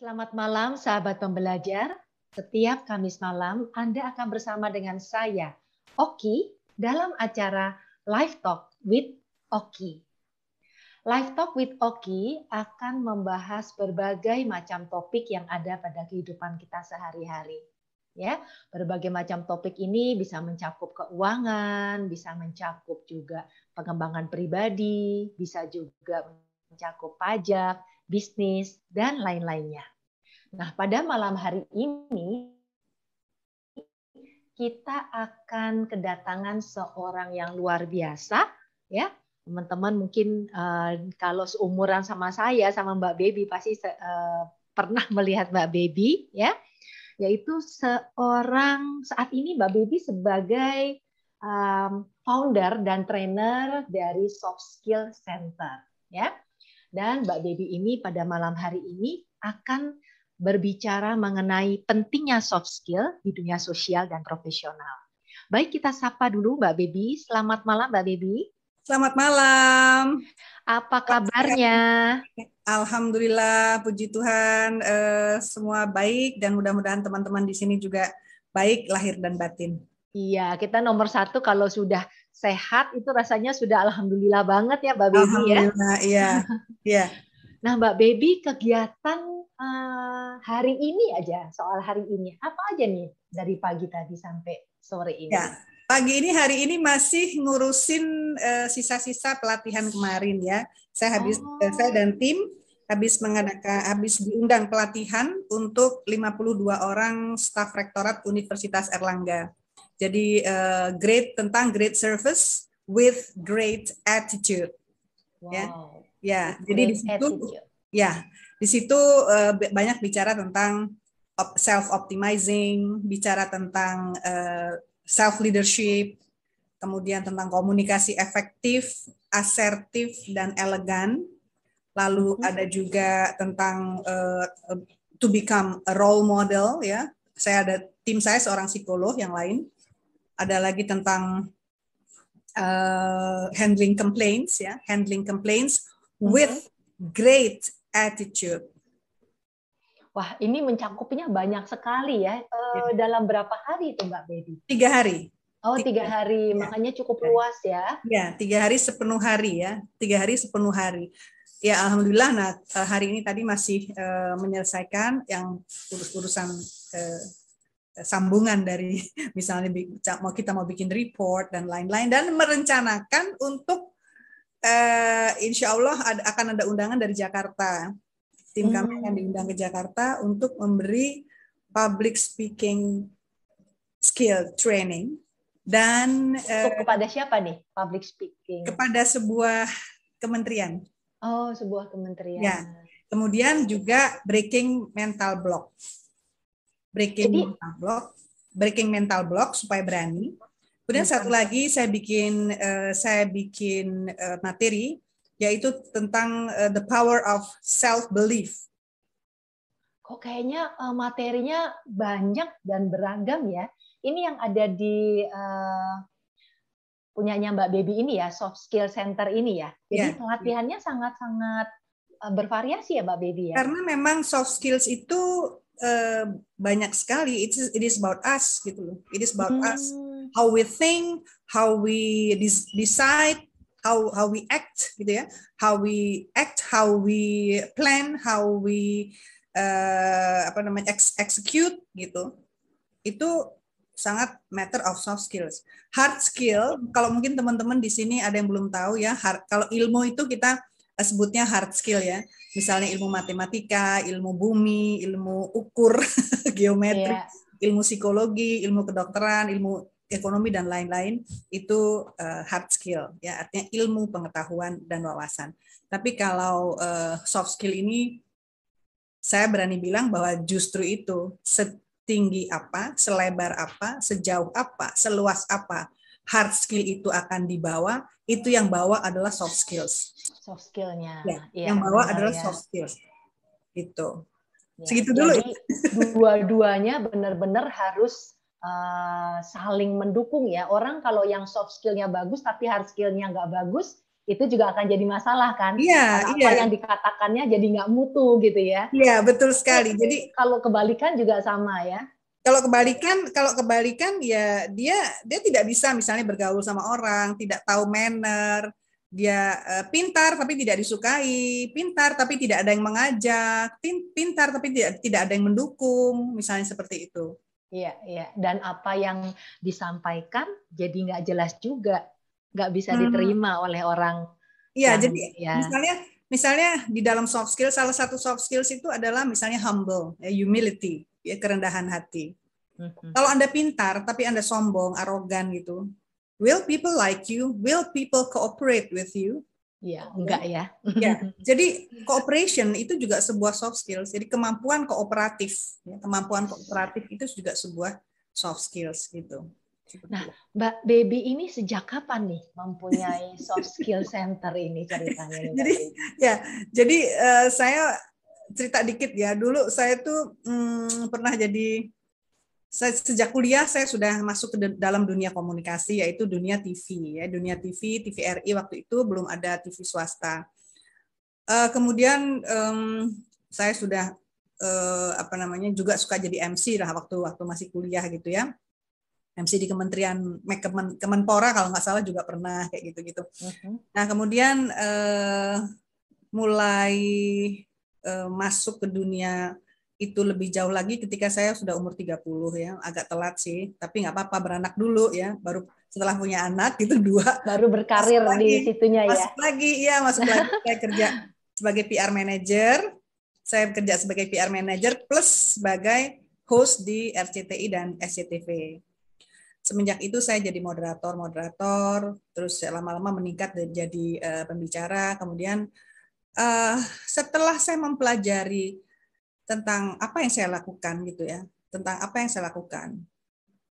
Selamat malam sahabat pembelajar. Setiap Kamis malam Anda akan bersama dengan saya, Oki, dalam acara Live Talk with Oki. Live Talk with Oki akan membahas berbagai macam topik yang ada pada kehidupan kita sehari-hari. Ya, berbagai macam topik ini bisa mencakup keuangan, bisa mencakup juga pengembangan pribadi, bisa juga mencakup pajak, bisnis, dan lain-lainnya. Nah, pada malam hari ini kita akan kedatangan seorang yang luar biasa, ya. Teman-teman mungkin kalau seumuran sama saya, sama Mbak Baby pasti pernah melihat Mbak Baby, ya. Yaitu seorang saat ini Mbak Baby sebagai founder dan trainer dari Soft Skill Center, ya. Dan Mbak Baby ini pada malam hari ini akan berbicara mengenai pentingnya soft skill di dunia sosial dan profesional. Baik, kita sapa dulu Mbak Baby. Selamat malam Mbak Baby. Selamat malam. Apa kabarnya? Alhamdulillah, puji Tuhan, semua baik dan mudah-mudahan teman-teman di sini juga baik lahir dan batin. Iya, kita nomor satu kalau sudah sehat itu rasanya sudah alhamdulillah banget ya Mbak Baby ya. Alhamdulillah, iya. Iya. Nah Mbak Baby, kegiatan hari ini aja, soal hari ini apa aja nih dari pagi tadi sampai sore ini? Ya, hari ini masih ngurusin sisa-sisa pelatihan kemarin ya. Saya dan tim habis diundang pelatihan untuk 52 orang staf rektorat Universitas Erlangga. Jadi tentang great service with great attitude. Wow. Ya, jadi di situ banyak bicara tentang self optimizing, bicara tentang self leadership, kemudian tentang komunikasi efektif, asertif dan elegan. Lalu ada juga tentang to become a role model ya. Tim saya seorang psikolog yang lain. Ada lagi tentang handling complaints ya, with great attitude. Wah, ini mencakupnya banyak sekali ya. Dalam berapa hari itu Mbak Baby? 3 hari. Oh, 3 hari. Ya. Makanya cukup luas ya. Ya, 3 hari sepenuh hari ya. 3 hari sepenuh hari. Ya, alhamdulillah. Nah, hari ini tadi masih menyelesaikan yang urusan sambungan dari misalnya kita mau bikin report dan lain-lain dan merencanakan untuk insya Allah akan ada undangan dari Jakarta. Tim kami akan diundang ke Jakarta untuk memberi public speaking skill training dan kepada siapa nih public speaking? Kepada sebuah kementerian. Oh, sebuah kementerian. Ya. Kemudian juga breaking mental block. Breaking mental block supaya berani. Kemudian satu lagi saya bikin materi yaitu tentang the power of self belief. Kok kayaknya materinya banyak dan beragam ya. Ini yang ada di punyanya Mbak Baby ini ya, Soft Skill Center ini ya. Jadi pelatihannya sangat-sangat bervariasi ya Mbak Baby ya. Karena memang soft skills itu banyak sekali. It is about us gitu loh. It is about us. How we think, how we decide, how we act gitu ya. How we act, how we plan, how we execute gitu. Itu sangat matter of soft skills. Hard skill, kalau mungkin teman-teman di sini ada yang belum tahu ya, kalau ilmu itu kita sebutnya hard skill ya. Misalnya ilmu matematika, ilmu bumi, ilmu ukur, geometri, ilmu psikologi, ilmu kedokteran, ilmu ekonomi dan lain-lain itu hard skill ya, artinya ilmu pengetahuan dan wawasan. Tapi kalau soft skill ini saya berani bilang bahwa justru itu setinggi apa, selebar apa, sejauh apa, seluas apa hard skill itu akan dibawa, itu yang bawa adalah soft skills. Soft skillnya. Ya, yang bawa adalah soft skills. Gitu. Ya, segitu dulu. Jadi dua-duanya benar-benar harus saling mendukung ya. Orang kalau yang soft skillnya bagus tapi hard skillnya nggak bagus, itu juga akan jadi masalah kan? Iya, Karena apa iya. yang dikatakannya jadi nggak mutu gitu ya. Iya, betul sekali. Jadi Kalau kebalikan juga sama ya. kalau kebalikan ya dia tidak bisa misalnya bergaul sama orang, tidak tahu manner, dia pintar tapi tidak disukai, pintar tapi tidak ada yang mengajak, pintar tapi tidak ada yang mendukung, misalnya seperti itu. Iya, iya. Dan apa yang disampaikan jadi nggak jelas juga, nggak bisa Hmm, diterima oleh orang Iya, yang jadi ya. misalnya misalnya di dalam soft skill salah satu soft skills itu adalah misalnya humble, ya, humility, ya, kerendahan hati. Mhm. Kalau Anda pintar tapi Anda sombong, arogan gitu, will people like you? Will people cooperate with you? Iya, Gitu kan? enggak ya. Ya, jadi cooperation itu juga sebuah soft skills. Jadi kemampuan kooperatif, ya, kemampuan kooperatif itu juga sebuah soft skills gitu. Nah, Seperti itu. Mbak Baby ini sejak kapan nih mempunyai soft skill center ini ceritanya nih Mbak Jadi Baby? ya, jadi saya cerita dikit ya. Dulu saya tuh pernah jadi sejak kuliah saya sudah masuk ke dalam dunia komunikasi yaitu dunia TV ya, dunia TV, TVRI waktu itu belum ada TV swasta. Kemudian saya sudah apa namanya juga suka jadi MC lah waktu masih kuliah gitu ya. MC di Kementerian Kemenpora kalau nggak salah juga pernah kayak gitu-gitu. Mhm. Nah, kemudian mulai masuk ke dunia itu lebih jauh lagi ketika saya sudah umur 30 ya, agak telat sih, tapi nggak apa-apa beranak dulu ya, baru setelah punya anak itu dua Baru masuk berkarir di lagi, situnya ya. masuk lagi saya kerja sebagai PR manager, saya bekerja sebagai PR manager plus sebagai host di RCTI dan SCTV. Semenjak itu saya jadi moderator, terus lama-lama meningkat jadi pembicara, kemudian setelah saya mempelajari tentang apa yang saya lakukan gitu ya, tentang apa yang saya lakukan,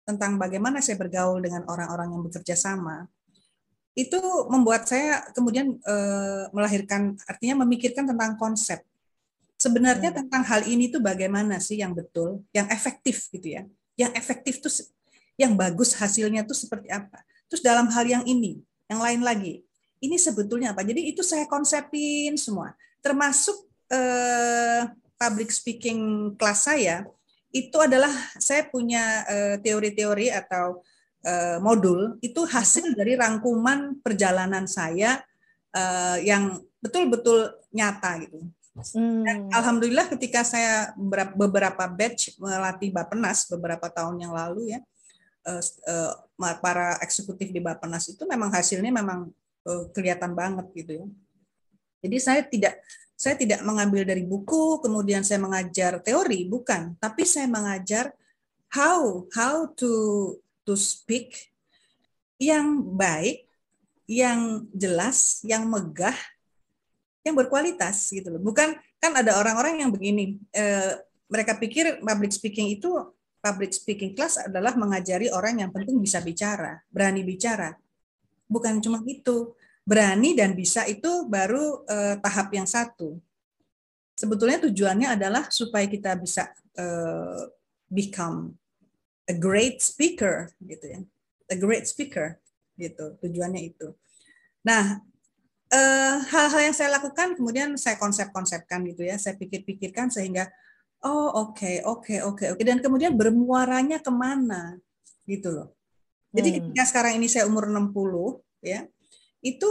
tentang bagaimana saya bergaul dengan orang-orang yang bekerja sama, itu membuat saya kemudian melahirkan, artinya memikirkan tentang konsep. Sebenarnya Hmm. tentang hal ini tuh bagaimana sih yang betul, yang efektif gitu ya. Yang efektif tuh yang bagus hasilnya tuh seperti apa. Terus dalam hal yang ini, yang lain lagi, ini sebetulnya apa? Jadi itu saya konsepin semua. Termasuk public speaking kelas saya, itu adalah saya punya teori-teori atau modul, itu hasil dari rangkuman perjalanan saya yang betul-betul nyata gitu. Dan Hmm. alhamdulillah ketika saya beberapa batch melatih Bappenas beberapa tahun yang lalu ya, para eksekutif di Bappenas itu memang hasilnya memang kelihatan banget gitu ya. Jadi saya tidak mengambil dari buku kemudian saya mengajar teori, bukan, tapi saya mengajar how to speak yang baik, yang jelas, yang megah, yang berkualitas gitu loh. Bukan, kan ada orang-orang yang begini, mereka pikir public speaking class adalah mengajari orang yang penting bisa bicara, berani bicara. Bukan cuma itu. Berani dan bisa itu baru tahap yang satu. Sebetulnya tujuannya adalah supaya kita bisa become a great speaker gitu ya. A great speaker gitu. Tujuannya itu. Nah, hal-hal yang saya lakukan kemudian saya konsep-konsepkan gitu ya, saya pikir-pikirkan sehingga oke, dan kemudian bermuaranya kemana gitu loh. Jadi Hmm. ketika sekarang ini saya umur 60 ya, itu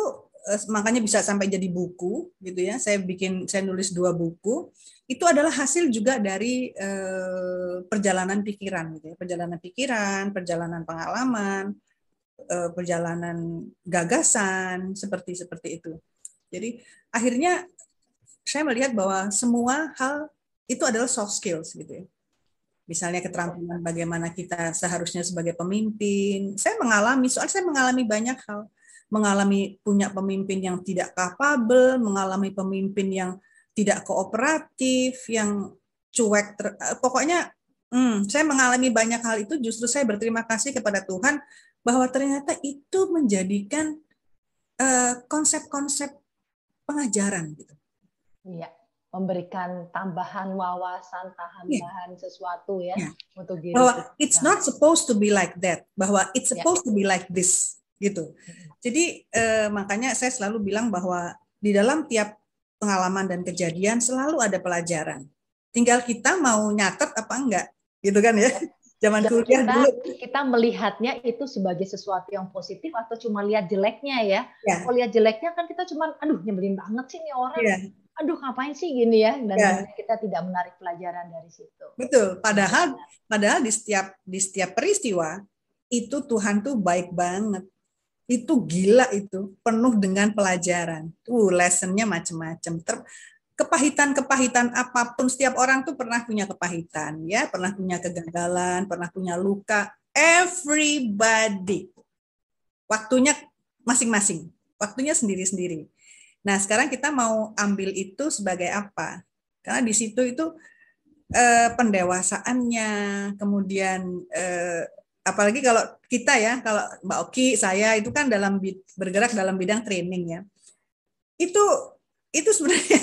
makanya bisa sampai jadi buku gitu ya, saya nulis 2 buku, itu adalah hasil juga dari perjalanan pikiran gitu ya, perjalanan pengalaman, perjalanan gagasan seperti itu. Jadi akhirnya saya melihat bahwa semua hal itu adalah soft skills gitu ya. Misalnya keterampilan bagaimana kita seharusnya sebagai pemimpin. Soal saya mengalami banyak hal. Mengalami punya pemimpin yang tidak kapabel, mengalami pemimpin yang tidak kooperatif, yang cuek. Pokoknya saya mengalami banyak hal itu, justru saya berterima kasih kepada Tuhan bahwa ternyata itu menjadikan konsep-konsep pengajaran gitu. Iya, memberikan tambahan wawasan, Ya, tambahan sesuatu ya ya. untuk diri Bahwa it's kita. not supposed to be like that, bahwa it's Ya, supposed to be like this. gitu. Jadi makanya saya selalu bilang bahwa di dalam tiap pengalaman dan kejadian selalu ada pelajaran. Tinggal kita mau nyatet apa enggak, gitu kan ya. Zaman Dan kuliah dulu. kita melihatnya itu sebagai sesuatu yang positif atau cuma lihat jeleknya ya. Ya, Kalau lihat jeleknya kan kita cuma, aduh nyebelin banget sih nih orang. ya, Aduh ngapain sih gini ya. Dan ya, kemudian kita tidak menarik pelajaran dari situ. betul. Padahal Benar-benar. padahal di setiap peristiwa itu Tuhan tuh baik banget. Itu gila itu, penuh dengan pelajaran. Lessonnya macam-macam. Kepahitan-kepahitan apapun, setiap orang tuh pernah punya kepahitan, ya, pernah punya kegagalan, pernah punya luka. Everybody. Waktunya masing-masing. Waktunya sendiri-sendiri. Nah, sekarang kita mau ambil itu sebagai apa? Karena di situ itu pendewasaannya, kemudian apalagi kalau kita ya, kalau Mbak Oki, saya itu kan bergerak dalam bidang training ya. Itu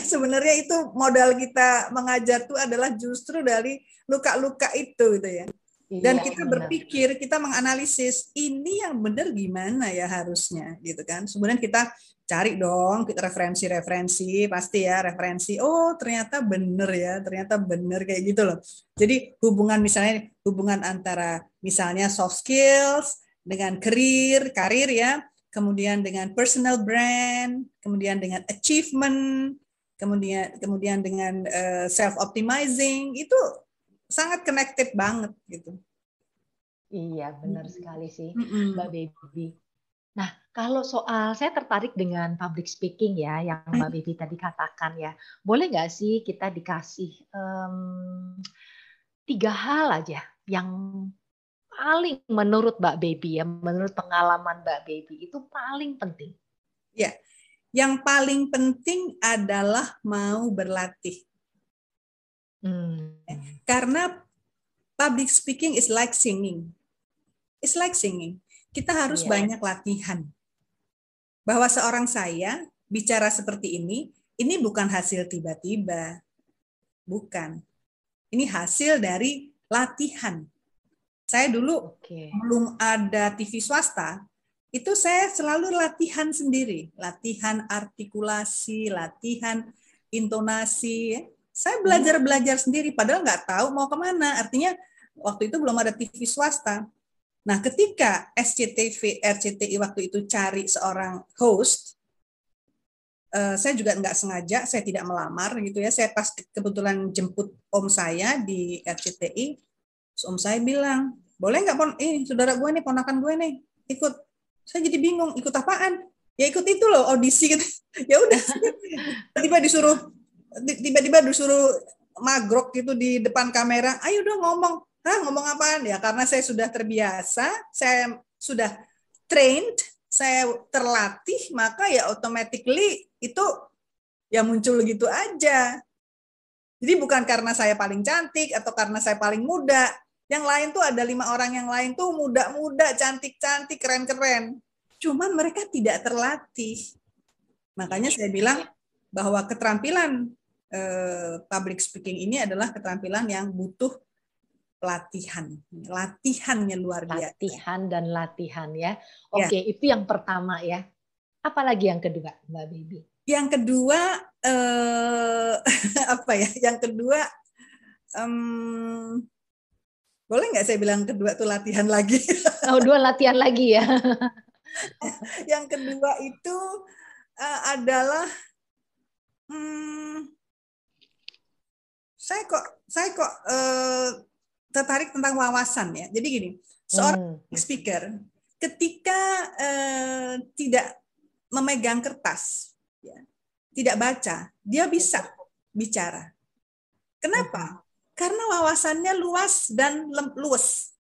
sebenarnya itu modal kita mengajar tuh adalah justru dari luka-luka itu gitu ya. Dan kita berpikir, kita menganalisis ini yang benar gimana ya harusnya gitu kan. Kemudian kita cari dong referensi-referensi, pasti ya referensi. Oh ternyata benar ya, ternyata benar kayak gitu loh. Jadi hubungan antara misalnya soft skills dengan karir ya, kemudian dengan personal brand, kemudian dengan achievement, kemudian dengan self optimizing, itu sangat connected banget gitu. Iya, benar sekali sih, Mbak Baby. Nah, kalau soal saya tertarik dengan public speaking ya, yang Mbak Baby tadi katakan ya, boleh nggak sih kita dikasih 3 hal aja yang paling menurut Mbak Baby ya, menurut pengalaman Mbak Baby itu paling penting? Ya, yang paling penting adalah mau berlatih. Karena public speaking is like singing. It's like singing. Kita harus banyak latihan. Bahwa seorang saya bicara seperti ini bukan hasil tiba-tiba. Bukan. Ini hasil dari latihan. Saya dulu belum ada TV swasta, itu saya selalu latihan sendiri. Latihan artikulasi, latihan intonasi. Saya belajar sendiri, padahal nggak tahu mau kemana. Artinya waktu itu belum ada TV swasta. Nah, ketika SCTV, RCTI waktu itu cari seorang host, saya juga nggak sengaja, saya tidak melamar gitu ya. Saya pas kebetulan jemput om saya di RCTI, om saya bilang, boleh nggak saudara gue nih, ponakan gue nih, ikut. Saya jadi bingung, ikut apaan? Ya ikut itu loh, audisi gitu. Ya udah, tiba-tiba disuruh magrok gitu di depan kamera. Ayo dong ngomong. Ngomong apaan? Ya karena saya sudah terbiasa, saya sudah trained, saya terlatih, maka ya automatically itu ya muncul gitu aja. Jadi bukan karena saya paling cantik atau karena saya paling muda. Yang lain tuh ada 5 orang yang lain tuh muda-muda, cantik-cantik, keren-keren. Cuman mereka tidak terlatih. Makanya saya bilang bahwa keterampilan public speaking ini adalah keterampilan yang butuh latihan. Latihannya luar biasa. Latihan dan latihan ya. Oke, itu yang pertama ya. Apalagi yang kedua, Mbak Baby? Yang kedua apa ya? Yang kedua boleh nggak saya bilang kedua tuh latihan lagi? Oh, 2 latihan lagi ya. Yang kedua itu adalah saya kok tertarik tentang wawasan ya. Jadi gini, seorang speaker ketika tidak memegang kertas, ya, tidak baca, dia bisa bicara. Kenapa? Karena wawasannya luas dan luas.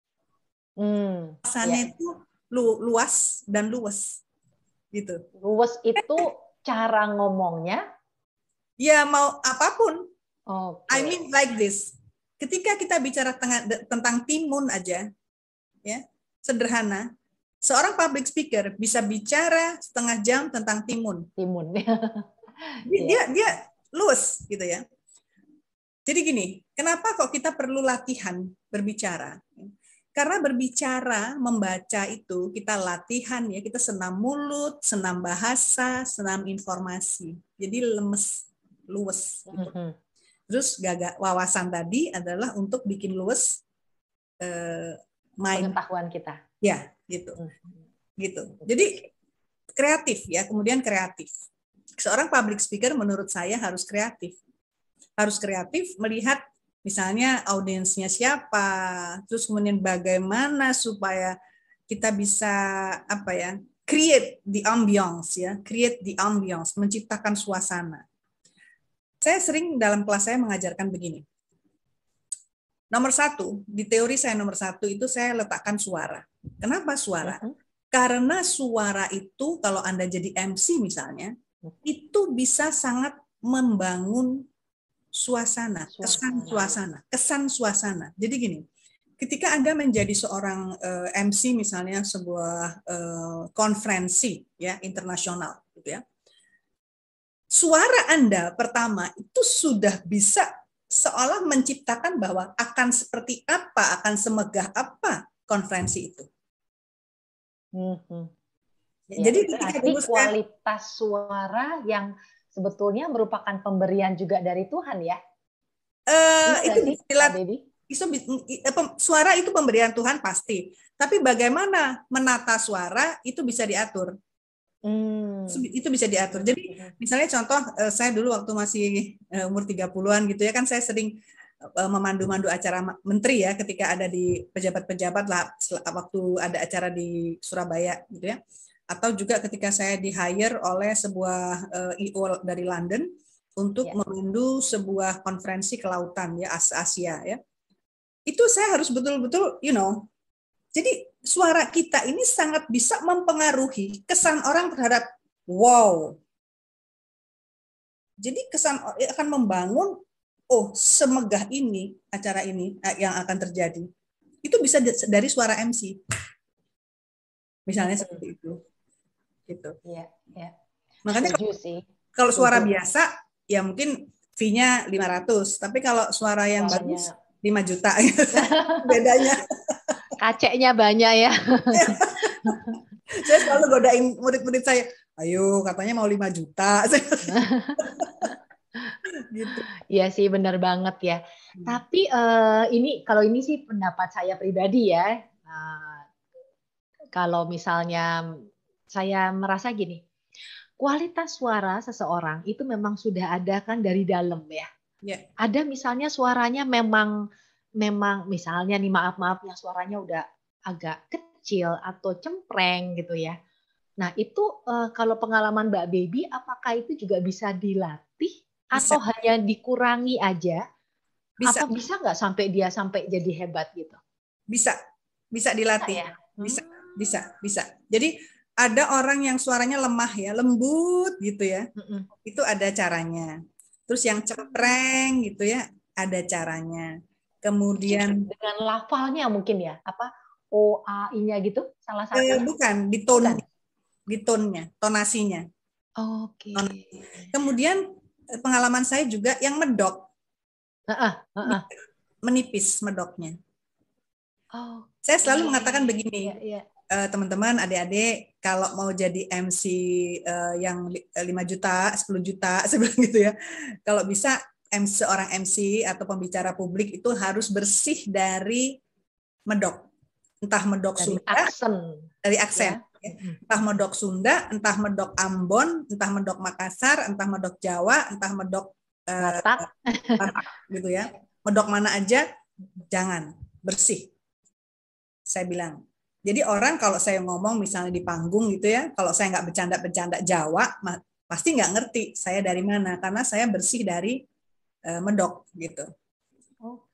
Wawasannya itu luas dan luas, gitu. Luas itu cara ngomongnya? Ya mau apapun. Okay. I mean like this. Ketika kita bicara tentang timun aja, ya sederhana. Seorang public speaker bisa bicara setengah jam tentang timun. Timun. Dia luas gitu ya. Jadi gini, kenapa kok kita perlu latihan berbicara? Karena berbicara, membaca itu kita latihan ya, kita senam mulut, senam bahasa, senam informasi. Jadi luwes gitu. Terus wawasan tadi adalah untuk bikin luwes pengetahuan kita. Ya, gitu. Gitu. Jadi kreatif ya, kemudian kreatif. Seorang public speaker menurut saya harus kreatif. Harus kreatif melihat misalnya audiensnya siapa, terus kemudian bagaimana supaya kita bisa create the ambience ya, create the ambience, menciptakan suasana. Saya sering dalam kelas saya mengajarkan begini. Nomor 1, di teori saya nomor 1 itu saya letakkan suara. Kenapa suara? Karena suara itu kalau Anda jadi MC misalnya, itu bisa sangat membangun suasana, kesan suasana. Jadi gini, ketika Anda menjadi seorang MC misalnya sebuah konferensi ya internasional gitu ya. Suara Anda pertama itu sudah bisa seolah menciptakan bahwa akan seperti apa, akan semegah apa konferensi itu. Ya, jadi ketika kualitas suara yang sebetulnya merupakan pemberian juga dari Tuhan ya. Suara itu pemberian Tuhan pasti. Tapi bagaimana menata suara itu bisa diatur. Itu bisa diatur. Jadi misalnya contoh saya dulu waktu masih umur 30-an gitu ya kan saya sering memandu-mandu acara menteri ya ketika ada di pejabat-pejabat lah waktu ada acara di Surabaya gitu ya. Atau juga ketika saya di-hire oleh sebuah IO dari London untuk memandu sebuah konferensi kelautan ya Asia ya. Itu saya harus betul-betul jadi suara kita ini sangat bisa mempengaruhi kesan orang terhadap wow. Jadi kesan akan membangun semegah ini acara ini yang akan terjadi. Itu bisa dari suara MC. Misalnya seperti itu. Gitu. Iya. Makanya kalau suara biasa ya mungkin fee-nya 500, tapi kalau suara yang bagus 5 juta bedanya. Kaceknya banyak ya. Saya selalu godain murid-murid saya, ayo katanya mau 5 juta. Gitu. Iya sih benar banget ya. Tapi kalau ini sih pendapat saya pribadi ya. Kalau misalnya saya merasa gini, kualitas suara seseorang itu memang sudah ada kan dari dalam ya. Yeah. Ada misalnya suaranya memang misalnya nih maaf yang suaranya udah agak kecil atau cempreng gitu ya. Nah itu kalau pengalaman Mbak Baby, apakah itu juga bisa dilatih atau hanya dikurangi aja? Atau bisa nggak sampai jadi hebat gitu? Bisa dilatih. Bisa. Jadi ada orang yang suaranya lemah ya, lembut gitu ya. Itu ada caranya. Terus yang cempreng gitu ya, ada caranya. Kemudian dengan lafalnya mungkin ya, O A I-nya gitu salah satunya. Bukan, di tonnya, tonasinya. Oke. Kemudian pengalaman saya juga yang medok. Menipis medoknya. Saya selalu mengatakan begini. Teman-teman, adik-adik, kalau mau jadi MC yang 5 juta, 10 juta, sebelum gitu ya. Kalau bisa seorang MC atau pembicara publik itu harus bersih dari medok. Entah medok Sunda, dari aksen. Ya. Entah medok Sunda, entah medok Ambon, entah medok Makassar, entah medok Jawa, entah medok Batak gitu ya. Medok mana aja, jangan, bersih. Saya bilang. Jadi orang kalau saya ngomong misalnya di panggung gitu ya, kalau saya nggak bercanda Jawa, pasti nggak ngerti saya dari mana, karena saya bersih dari medok gitu.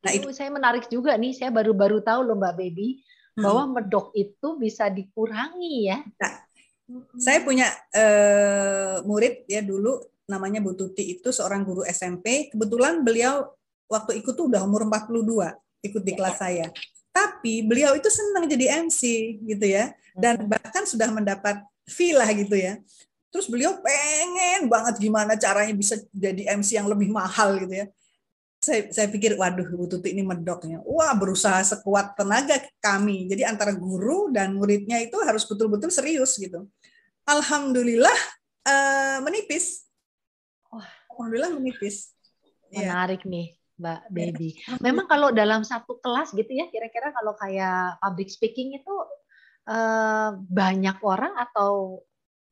Nah itu saya menarik juga nih, saya baru tahu loh Mbak Baby, bahwa medok itu bisa dikurangi ya. Nah, saya punya murid ya dulu namanya Bu Tuti, itu seorang guru SMP, kebetulan beliau waktu ikut tuh udah umur 42, ikut di kelas saya. Tapi beliau itu senang jadi MC gitu ya, dan bahkan sudah mendapat fee lah gitu ya. Terus beliau pengen banget gimana caranya bisa jadi MC yang lebih mahal gitu ya. saya pikir, waduh, Bu Tuti ini medoknya. Wah, berusaha sekuat tenaga kami. Jadi antara guru dan muridnya itu harus betul-betul serius gitu. Alhamdulillah menipis. Wah, Alhamdulillah menipis. Ya. menarik nih, Mbak Baby. Memang kalau dalam satu kelas gitu ya, kira-kira kalau kayak public speaking itu banyak orang atau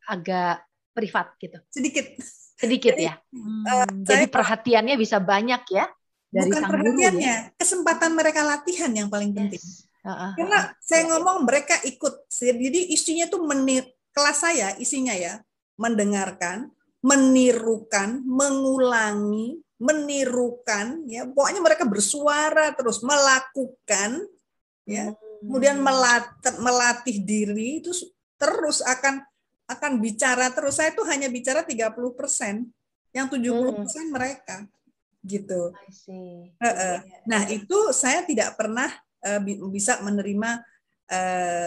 agak privat gitu? Sedikit. Sedikit Jadi, ya. Jadi perhatiannya bisa banyak ya dari bukan sang perhatiannya, guru ya. kesempatan mereka latihan yang paling penting. Yes. Karena saya ngomong mereka ikut. Jadi isinya tuh kelas saya isinya ya mendengarkan, menirukan, mengulangi, menirukan ya. Pokoknya mereka bersuara terus melakukan ya. Kemudian melatih diri itu terus akan bicara terus. Saya tuh hanya bicara 30%. Yang 70% mereka gitu. I see. Nah, itu saya tidak pernah bisa menerima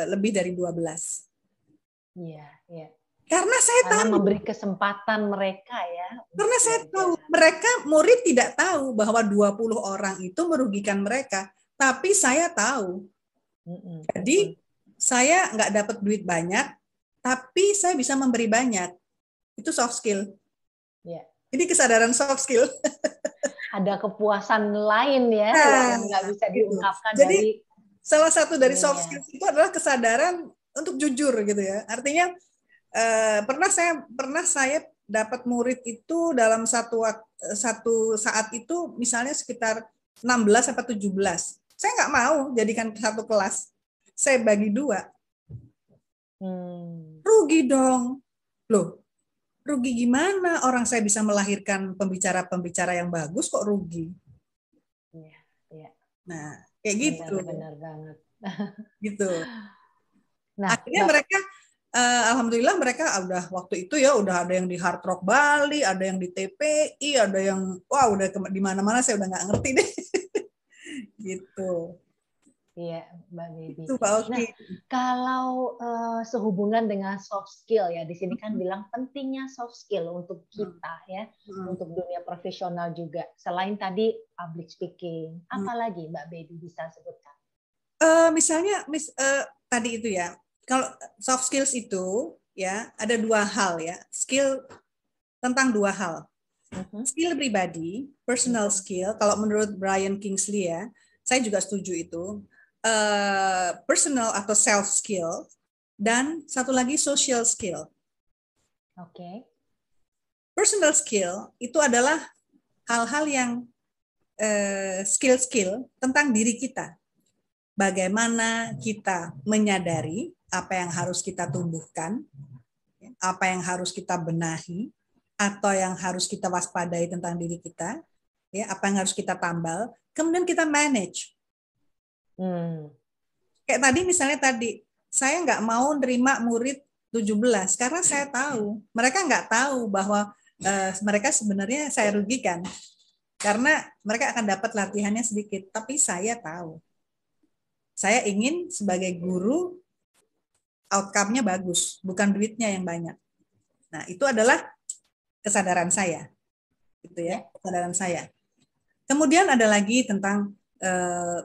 lebih dari 12. Iya, iya. Karena saya tahu memberi kesempatan mereka ya. Karena saya tahu mereka murid tidak tahu bahwa 20 orang itu merugikan mereka, tapi saya tahu. Jadi saya nggak dapat duit banyak, tapi saya bisa memberi banyak. Itu soft skill. Yeah. Ini kesadaran soft skill. Ada kepuasan lain ya yang nggak bisa diungkapkan. Jadi dari salah satu dari soft skill itu adalah kesadaran untuk jujur gitu ya. Artinya pernah saya dapat murid itu dalam satu saat itu misalnya sekitar 16 atau 17. Saya nggak mau jadikan satu kelas. Saya bagi 2. Rugi dong. Loh, rugi gimana? Orang saya bisa melahirkan pembicara-pembicara yang bagus kok rugi? Iya, iya. Nah, kayak gitu. Benar banget. Gitu. Nah, akhirnya mereka alhamdulillah mereka udah waktu itu ya udah ada yang di Hard Rock Bali, ada yang di TPI, ada yang udah di mana-mana saya udah nggak ngerti deh. Gitu. Iya, Mbak Baby. Itu, Pak Oki. Nah, kalau sehubungan dengan soft skill ya, di sini kan bilang pentingnya soft skill untuk kita ya, untuk dunia profesional juga. Selain tadi public speaking, apalagi Mbak Baby bisa sebutkan? Misalnya tadi itu ya, kalau soft skills itu ya ada 2 hal ya, skill tentang 2 hal. Skill pribadi, personal skill. Kalau menurut Brian Kingsley ya, saya juga setuju itu. Personal atau self skill dan satu lagi social skill. Oke. Personal skill itu adalah hal-hal yang skill tentang diri kita. Bagaimana kita menyadari apa yang harus kita tumbuhkan, apa yang harus kita benahi, atau yang harus kita waspadai tentang diri kita, ya, apa yang harus kita tambal, kemudian kita manage. Kayak tadi misalnya saya nggak mau nerima murid 17 karena saya tahu mereka nggak tahu bahwa mereka sebenarnya saya rugikan karena mereka akan dapat latihannya sedikit, tapi saya tahu saya ingin sebagai guru outcome-nya bagus, bukan duitnya yang banyak. Nah, itu adalah kesadaran saya, gitu ya, kesadaran saya. Kemudian ada lagi tentang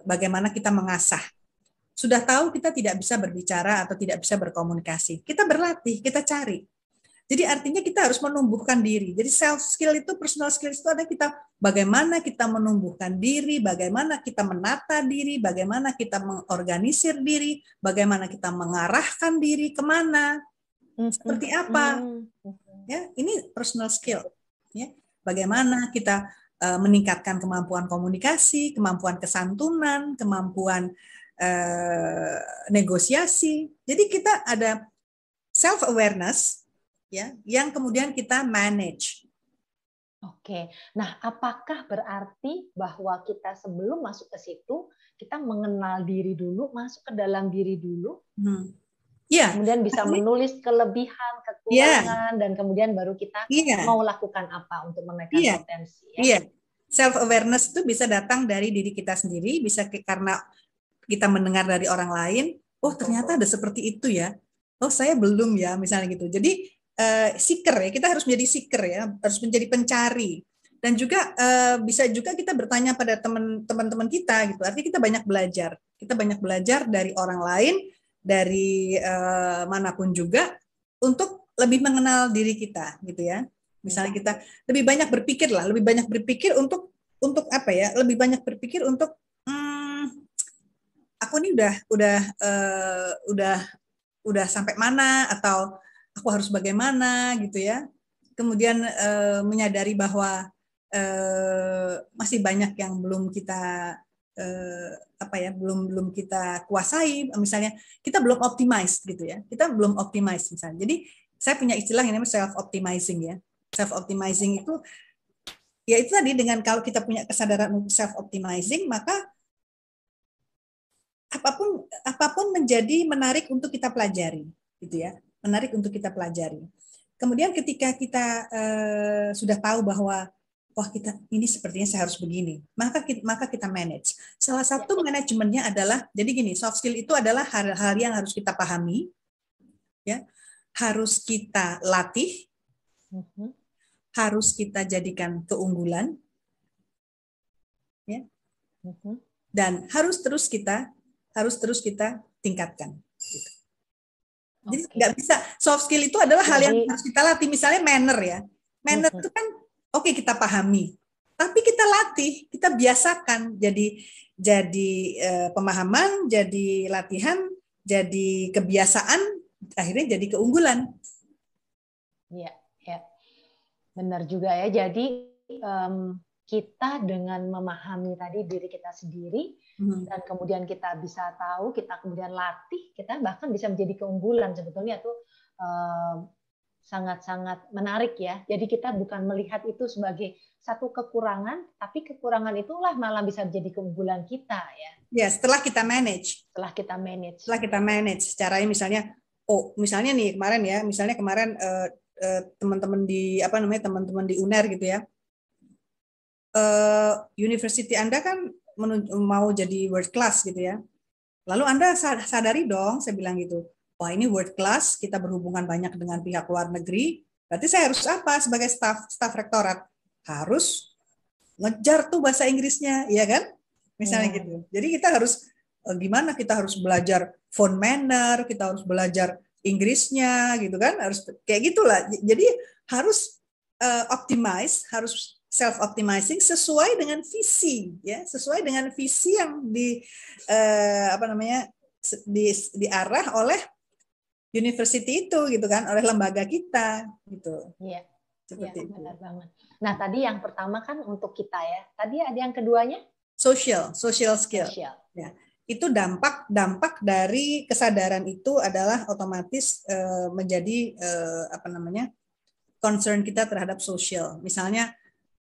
bagaimana kita mengasah. Sudah tahu kita tidak bisa berbicara atau tidak bisa berkomunikasi. Kita berlatih, kita cari. Jadi artinya kita harus menumbuhkan diri. Jadi self skill itu, personal skill itu ada bagaimana kita menumbuhkan diri, bagaimana kita menata diri, bagaimana kita mengorganisir diri, bagaimana kita mengarahkan diri kemana, seperti apa. Ya, ini personal skill. Ya, bagaimana kita meningkatkan kemampuan komunikasi, kemampuan kesantunan, kemampuan negosiasi. Jadi kita ada self awareness ya, yang kemudian kita manage. Oke. Nah, apakah berarti bahwa kita sebelum masuk ke situ kita mengenal diri dulu, masuk ke dalam diri dulu? Ya. Kemudian bisa menulis kelebihan, kekurangan, dan kemudian baru kita mau lakukan apa untuk menaikkan potensi. Iya. Self awareness itu bisa datang dari diri kita sendiri, bisa karena kita mendengar dari orang lain. Oh, ternyata ada seperti itu ya. Oh, saya belum ya, misalnya gitu. Jadi seeker ya, kita harus menjadi seeker ya, harus menjadi pencari. Dan juga bisa juga kita bertanya pada teman-teman kita gitu. Artinya kita banyak belajar. Kita banyak belajar dari orang lain, dari manapun juga untuk lebih mengenal diri kita gitu ya. Misalnya kita lebih banyak berpikir lah, lebih banyak berpikir untuk apa ya? Lebih banyak berpikir untuk aku ini udah sampai mana, atau aku harus bagaimana gitu ya. Kemudian menyadari bahwa masih banyak yang belum kita belum kita kuasai. Misalnya kita belum optimize gitu ya, kita belum optimize misalnya. Jadi saya punya istilah yang namanya self optimizing ya. Self optimizing itu ya itu tadi, dengan kalau kita punya kesadaran untuk self optimizing, maka apapun menjadi menarik untuk kita pelajari gitu ya, menarik untuk kita pelajari. Kemudian ketika kita sudah tahu bahwa kita ini sepertinya saya harus begini, maka kita manage. Salah satu manajemennya adalah, jadi gini, soft skill itu adalah hal-hal yang harus kita pahami, ya, harus kita latih, harus kita jadikan keunggulan, ya, dan harus terus kita tingkatkan. Gitu. Jadi nggak bisa, soft skill itu adalah hal yang harus kita latih. Misalnya manner ya, manner itu kan oke, kita pahami, tapi kita latih, kita biasakan jadi pemahaman, jadi latihan, jadi kebiasaan, akhirnya jadi keunggulan. Iya, ya, benar juga ya. Jadi kita dengan memahami tadi diri kita sendiri, dan kemudian kita bisa tahu, kita kemudian latih, kita bahkan bisa menjadi keunggulan. Sebetulnya itu sangat-sangat menarik ya. Jadi kita bukan melihat itu sebagai satu kekurangan, tapi kekurangan itulah malah bisa menjadi keunggulan kita ya. Ya, setelah kita manage. Setelah kita manage. Caranya misalnya nih kemarin teman-teman di UNER gitu ya. University Anda kan mau jadi world class gitu ya. Lalu Anda sadari dong, saya bilang gitu. Wah, ini world class, kita berhubungan banyak dengan pihak luar negeri. Berarti saya harus apa sebagai staf rektorat? Harus ngejar tuh bahasa Inggrisnya, iya kan? Misalnya gitu. Jadi kita harus gimana? Kita harus belajar phone manner, kita harus belajar Inggrisnya gitu kan? Harus kayak gitulah. Jadi harus optimize, harus self optimizing sesuai dengan visi ya, sesuai dengan visi yang diarah oleh university itu gitu kan, oleh lembaga kita gitu. Iya. Seperti itu. Benar banget. Nah, tadi yang pertama kan untuk kita ya. Tadi ada yang keduanya? Social skill. Ya. Itu dampak dari kesadaran itu adalah otomatis menjadi concern kita terhadap social. Misalnya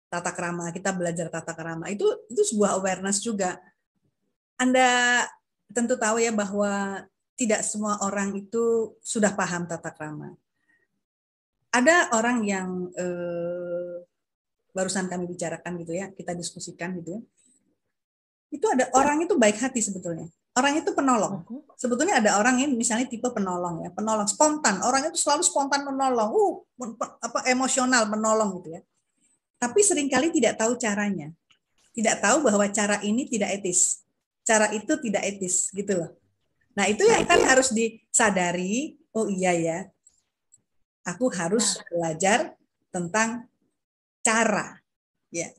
tata krama, kita belajar tata krama. Itu sebuah awareness juga. Anda tentu tahu ya bahwa tidak semua orang itu sudah paham tata krama. Ada orang yang barusan kami bicarakan gitu ya, kita diskusikan gitu ya. Itu ada orang itu baik hati sebetulnya. Orang itu penolong. Sebetulnya ada orang yang misalnya tipe penolong ya, penolong spontan. Orang itu selalu spontan menolong, emosional menolong gitu ya. Tapi seringkali tidak tahu caranya. Tidak tahu bahwa cara ini tidak etis. Cara itu tidak etis, gitu loh. Nah, itu yang kan harus disadari, oh iya ya, aku harus belajar tentang cara. Ya,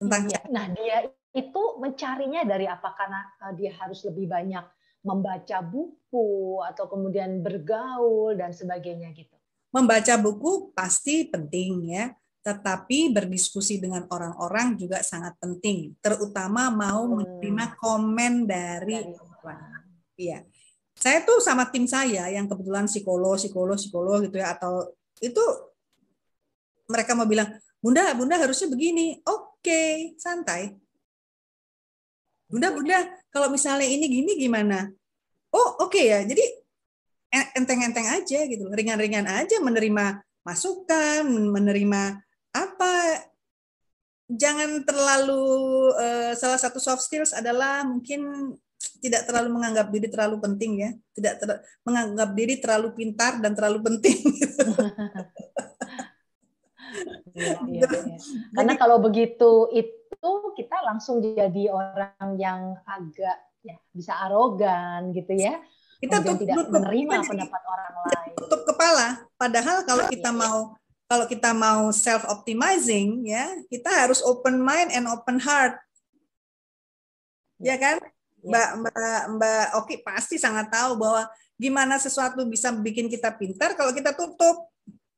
tentang cara. Nah, dia itu mencarinya dari apa? Karena dia harus lebih banyak membaca buku, atau kemudian bergaul, dan sebagainya gitu. Membaca buku pasti penting ya. Tetapi berdiskusi dengan orang-orang juga sangat penting, terutama mau menerima komen dari orang. Iya, saya tuh sama tim saya yang kebetulan psikolog gitu ya, atau itu mereka mau bilang, Bunda harusnya begini, oke, santai. Bunda, kalau misalnya ini gini gimana? Oh oke ya, jadi enteng-enteng aja gitu, ringan-ringan aja menerima masukan, menerima apa, jangan terlalu salah satu soft skills adalah mungkin tidak terlalu menganggap diri terlalu penting ya, tidak menganggap diri terlalu pintar dan terlalu penting. Iya, iya, iya. Karena kalau begitu itu kita langsung jadi orang yang agak ya bisa arogan gitu ya. Kita Kemudian tidak tutup, kita menerima jadi pendapat orang lain. tutup kepala. Padahal Iya, iya. kalau kita mau self optimizing ya, kita harus open mind and open heart. Ya, Ya kan? ya. Mbak Oki pasti sangat tahu bahwa gimana sesuatu bisa bikin kita pintar kalau kita tutup.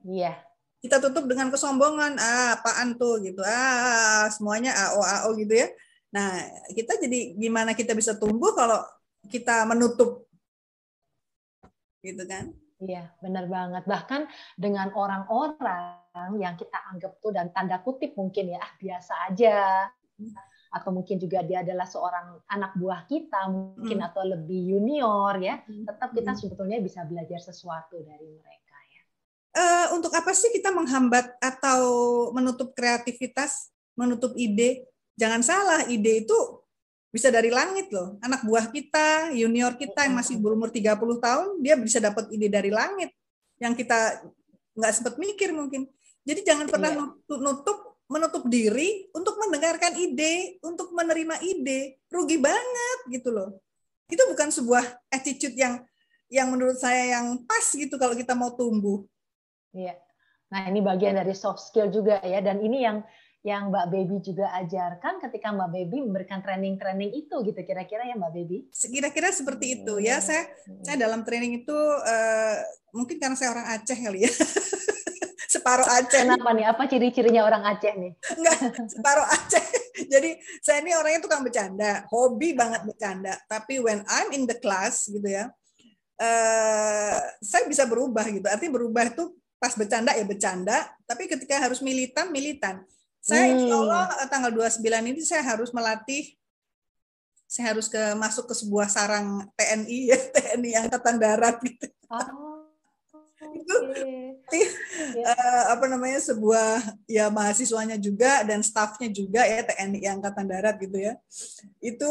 Iya. Kita tutup dengan kesombongan, apaan tuh gitu, semuanya AO gitu ya. Nah, kita jadi gimana kita bisa tumbuh kalau kita menutup, gitu kan? Iya, benar banget. Bahkan dengan orang-orang yang kita anggap tuh dan tanda kutip mungkin ya biasa aja, atau mungkin juga dia adalah seorang anak buah kita mungkin atau lebih junior ya, tetap kita sebetulnya bisa belajar sesuatu dari mereka ya. Untuk apa sih kita menghambat atau menutup kreativitas, menutup ide? Jangan salah, ide itu bisa dari langit loh. Anak buah kita, junior kita yang masih berumur 30 tahun, dia bisa dapat ide dari langit yang kita nggak sempat mikir mungkin. Jadi jangan pernah menutup diri untuk mendengarkan ide, untuk menerima ide. Rugi banget gitu loh. Itu bukan sebuah attitude yang menurut saya yang pas gitu kalau kita mau tumbuh. Iya. Nah, ini bagian dari soft skill juga ya, dan ini yang Mbak Baby juga ajarkan ketika Mbak Baby memberikan training-training itu gitu kira-kira ya Mbak Baby? Kira-kira seperti itu ya. Saya dalam training itu mungkin karena saya orang Aceh kali ya. Separuh Aceh. Kenapa nih? Apa ciri-cirinya orang Aceh nih? Enggak, separuh Aceh. Jadi saya ini orangnya tukang bercanda, hobi banget bercanda. Tapi when I'm in the class gitu ya, saya bisa berubah gitu. Artinya berubah itu pas bercanda ya bercanda, tapi ketika harus militan. Saya insya Allah tanggal 29 ini saya harus melatih, saya harus masuk ke sebuah sarang TNI ya, TNI Angkatan Darat gitu. Itu apa namanya sebuah ya mahasiswanya juga dan stafnya juga ya TNI Angkatan Darat gitu ya. Itu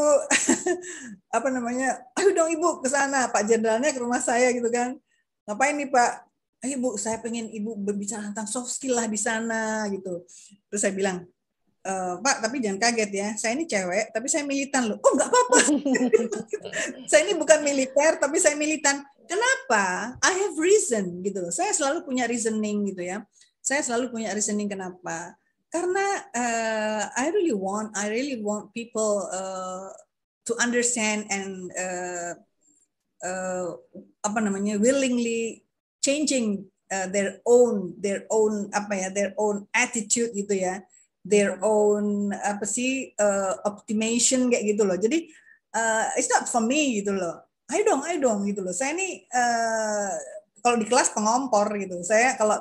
apa namanya, ayo dong Ibu ke sana, Pak Jenderalnya ke rumah saya gitu kan. Ngapain nih Pak? Ibu, saya pengen Ibu berbicara tentang soft skill lah di sana gitu. Terus saya bilang, Pak, tapi jangan kaget ya, saya ini cewek, tapi saya militan loh. Oh, nggak apa-apa. Saya ini bukan militer, tapi saya militan. Kenapa? I have reason gitu loh. Saya selalu punya reasoning gitu ya. Saya selalu punya reasoning kenapa. Karena I really want people to understand and apa namanya willingly changing their own attitude gitu ya, their own apa sih optimization kayak gitu loh. Jadi it's not for me gitu loh. Ayo dong gitu loh. Saya ini kalau di kelas pengompor gitu. Saya kalau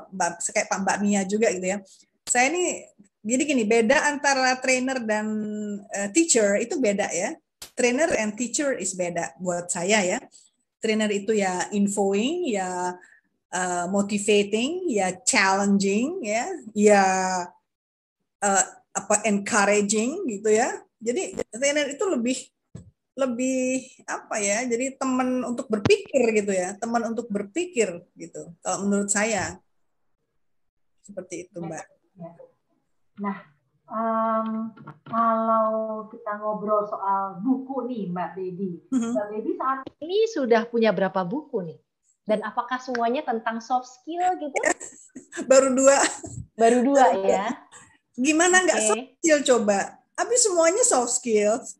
kayak Mbak Mia juga gitu ya. Saya ini jadi gini, beda antara trainer dan teacher itu beda ya. Trainer and teacher is beda buat saya ya. Trainer itu ya infoing, ya motivating, ya challenging, ya apa encouraging gitu ya. Jadi trainer itu lebih apa ya? Jadi teman untuk berpikir gitu ya, teman untuk berpikir gitu. Kalau menurut saya seperti itu, Mbak. Nah, kalau kita ngobrol soal buku nih, Mbak Baby. Mbak Baby saat ini sudah punya berapa buku nih? Dan apakah semuanya tentang soft skill gitu? Baru 2. Baru 2 ya. Gimana nggak soft skill coba? Habis semuanya soft skills.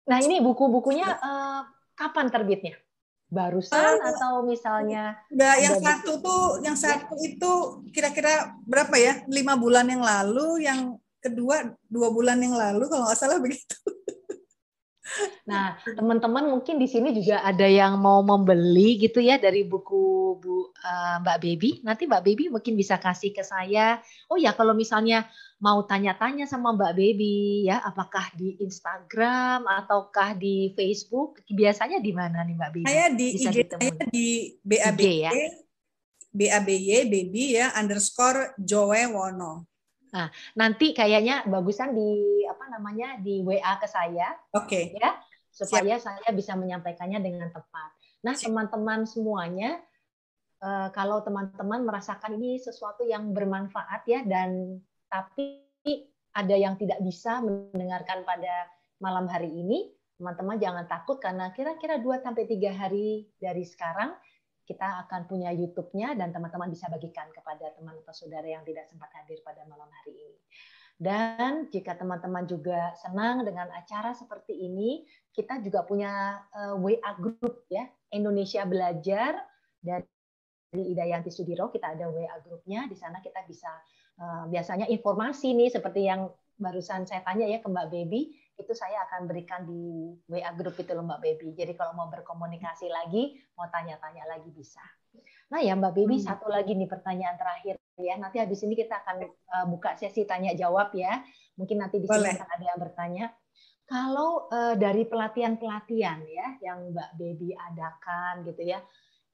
Nah ini buku-bukunya kapan terbitnya? Barusan atau misalnya? Enggak, yang satu itu kira-kira berapa ya? 5 bulan yang lalu, yang kedua 2 bulan yang lalu kalau nggak salah begitu. Nah, teman-teman mungkin di sini juga ada yang mau membeli gitu ya dari buku Mbak Baby. Nanti Mbak Baby mungkin bisa kasih ke saya. Oh ya, kalau misalnya mau tanya-tanya sama Mbak Baby ya, apakah di Instagram ataukah di Facebook? Biasanya di mana nih Mbak Baby? Saya di bisa IG saya di BABY, ya? BABY Baby ya _Joe Wono. Nah, nanti kayaknya bagusan di di WA ke saya. Oke. Ya, supaya saya bisa menyampaikannya dengan tepat. Nah, teman-teman semuanya, kalau teman-teman merasakan ini sesuatu yang bermanfaat ya, dan tapi ada yang tidak bisa mendengarkan pada malam hari ini, teman-teman jangan takut karena kira-kira 2-3 hari dari sekarang kita akan punya YouTube-nya dan teman-teman bisa bagikan kepada teman atau saudara yang tidak sempat hadir pada malam hari ini. Dan jika teman-teman juga senang dengan acara seperti ini, kita juga punya WA group ya, Indonesia Belajar dari Idayanti Sudiro, kita ada WA grupnya. Di sana kita bisa biasanya informasi nih seperti yang barusan saya tanya ya ke Mbak Baby, itu saya akan berikan di WA grup itu loh Mbak Baby. Jadi kalau mau berkomunikasi lagi, mau tanya-tanya lagi bisa. Nah ya Mbak Baby, satu lagi nih pertanyaan terakhir ya. Nanti habis ini kita akan buka sesi tanya jawab ya. Mungkin nanti di sini akan ada yang bertanya. Kalau dari pelatihan-pelatihan ya yang Mbak Baby adakan gitu ya,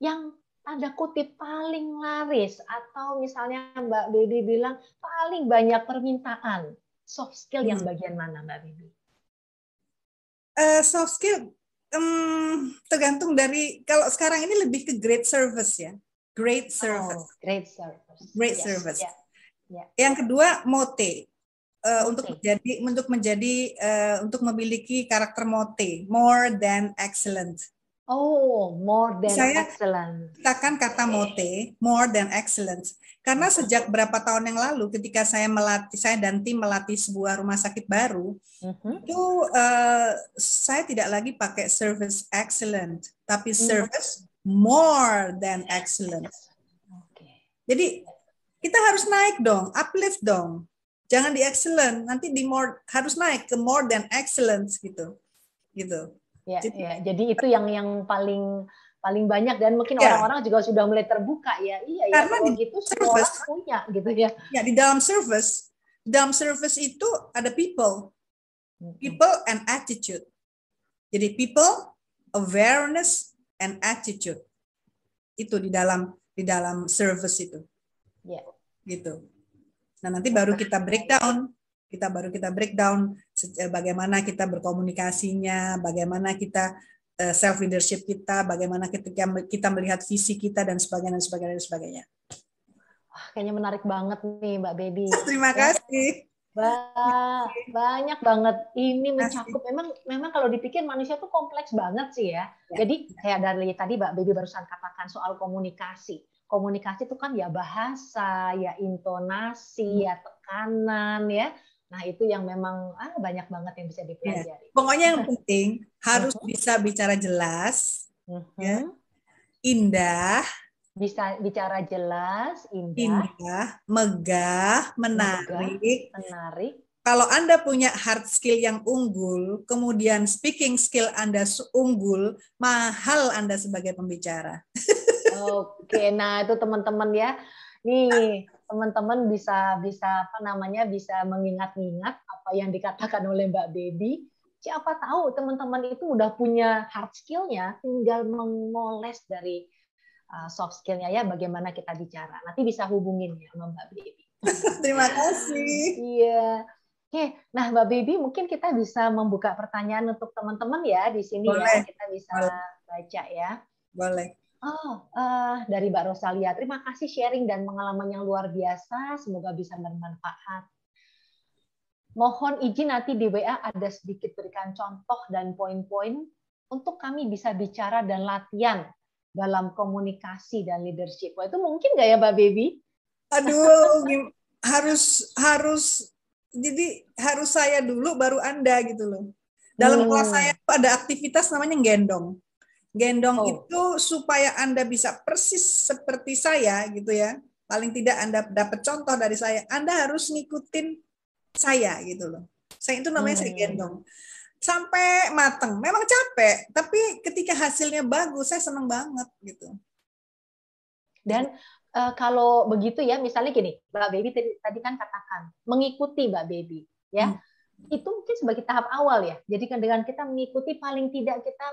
yang tanda kutip paling laris atau misalnya Mbak Baby bilang paling banyak permintaan, soft skill yang bagian mana Mbak Baby? Soft skill tergantung dari, kalau sekarang ini lebih ke great service ya. Great service. Great service. Great service. Yang kedua mote. Untuk memiliki karakter mote, more than excellent. More than excellent. Katakan kata mote, more than excellent. Karena sejak berapa tahun yang lalu ketika saya dan tim melatih sebuah rumah sakit baru, itu saya tidak lagi pakai service excellent, tapi service more than excellent. Jadi kita harus naik dong, uplift dong. Jangan di excellent, nanti di more, harus naik ke more than excellent gitu. Jadi itu yang paling banyak dan mungkin orang-orang juga sudah mulai terbuka ya. Iya ya, karena kalau gitu semua orang punya gitu ya. Ya, di dalam service itu ada people and attitude. Jadi people, awareness and attitude. Itu di dalam service itu. Ya. Gitu. Nah, nanti baru kita breakdown. Bagaimana kita berkomunikasinya, bagaimana kita self leadership kita, bagaimana ketika kita melihat visi kita dan sebagainya. Wah, kayaknya menarik banget nih Mbak Baby. Terima kasih. Banyak banget ini mencakup. Memang kalau dipikir manusia tuh kompleks banget sih ya. Jadi kayak dari tadi Mbak Baby barusan katakan soal komunikasi. Komunikasi itu kan ya bahasa, ya intonasi, ya tekanan ya. Nah, itu yang memang banyak banget yang bisa dipelajari. Pokoknya yang penting harus bisa bicara jelas, ya, indah, bisa bicara jelas, indah, megah, menarik. Kalau Anda punya hard skill yang unggul, kemudian speaking skill Anda unggul, mahal Anda sebagai pembicara. Oke, nah itu teman-teman ya. Nih, teman-teman bisa mengingat-ingat apa yang dikatakan oleh Mbak Baby. Siapa tahu teman-teman itu udah punya hard skill-nya, tinggal mengoles dari soft skill-nya ya, bagaimana kita bicara. Nanti bisa hubungin ya sama Mbak Baby. Terima kasih. Iya. Oke, nah Mbak Baby mungkin kita bisa membuka pertanyaan untuk teman-teman ya di sini. Boleh. Ya, kita bisa baca ya. Boleh. Dari Mbak Rosalia, terima kasih sharing dan pengalaman yang luar biasa, semoga bisa bermanfaat. Mohon izin nanti di WA ada sedikit berikan contoh dan poin-poin untuk kami bisa bicara dan latihan dalam komunikasi dan leadership. Wah, itu mungkin nggak ya Mbak Baby? Aduh, jadi harus saya dulu baru Anda gitu loh. Dalam kelas saya ada aktivitas namanya gendong. Gendong itu supaya Anda bisa persis seperti saya gitu ya. Paling tidak Anda dapat contoh dari saya. Anda harus ngikutin saya gitu loh. Saya itu namanya saya gendong. Sampai mateng. Memang capek, tapi ketika hasilnya bagus, saya senang banget gitu. Dan kalau begitu ya, misalnya gini, Mbak Baby tadi kan katakan mengikuti Mbak Baby ya. Itu mungkin sebagai tahap awal ya. Jadi kan dengan kita mengikuti paling tidak kita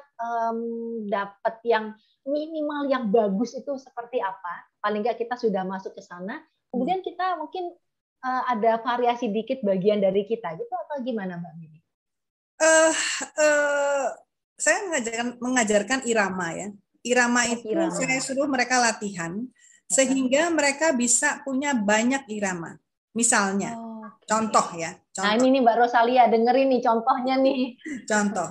dapat yang minimal yang bagus itu seperti apa. Paling nggak kita sudah masuk ke sana. Kemudian kita mungkin ada variasi dikit bagian dari kita gitu atau gimana Mbak Mimi? Saya mengajarkan irama ya. Irama Oh, itu irama. saya suruh mereka latihan sehingga mereka bisa punya banyak irama. Misalnya, Oke. contoh ya, Nah, contoh. ini nih Mbak Rosalia, dengerin nih contohnya nih. Contoh.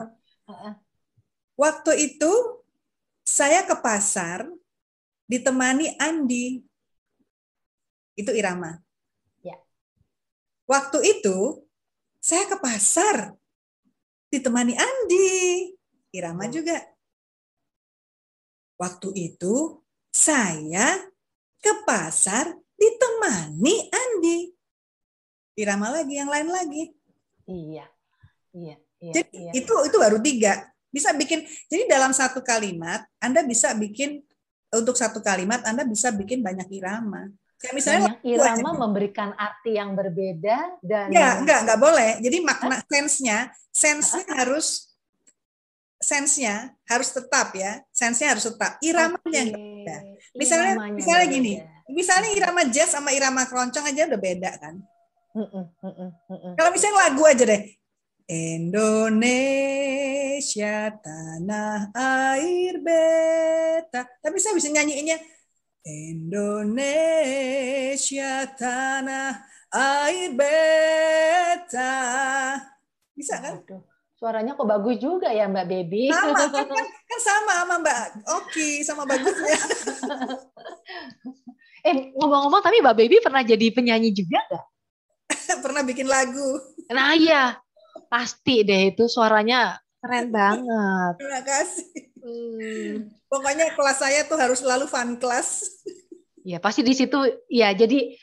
Waktu itu saya ke pasar ditemani Andi. Itu irama. Ya. Waktu itu saya ke pasar ditemani Andi. Irama juga. Waktu itu saya ke pasar ditemani Andi. Irama lagi, yang lain lagi. Iya, iya, iya. Jadi iya. itu baru 3. Bisa bikin. Jadi dalam satu kalimat Anda bisa bikin, untuk satu kalimat Anda bisa bikin banyak irama. Kayak misalnya Banyak irama memberikan arti yang berbeda dan ya, enggak boleh. Jadi makna sense-nya harus tetap ya. Sense-nya harus tetap. Iramanya enggak beda. Misalnya gini. Misalnya irama jazz sama irama keroncong aja udah beda kan. Kalau misalnya lagu aja deh. Indonesia tanah air beta. Tapi saya bisa nyanyiinnya. Indonesia tanah air beta. Bisa kan? Waduh, suaranya kok bagus juga ya Mbak Baby. Sama kan sama Mbak Oki sama bagusnya. Ngomong-ngomong tapi Mbak Baby pernah jadi penyanyi juga nggak? Pernah bikin lagu. Nah iya, pasti deh itu suaranya keren banget. Terima kasih. Pokoknya kelas saya tuh harus selalu fun class. Ya pasti di situ ya jadi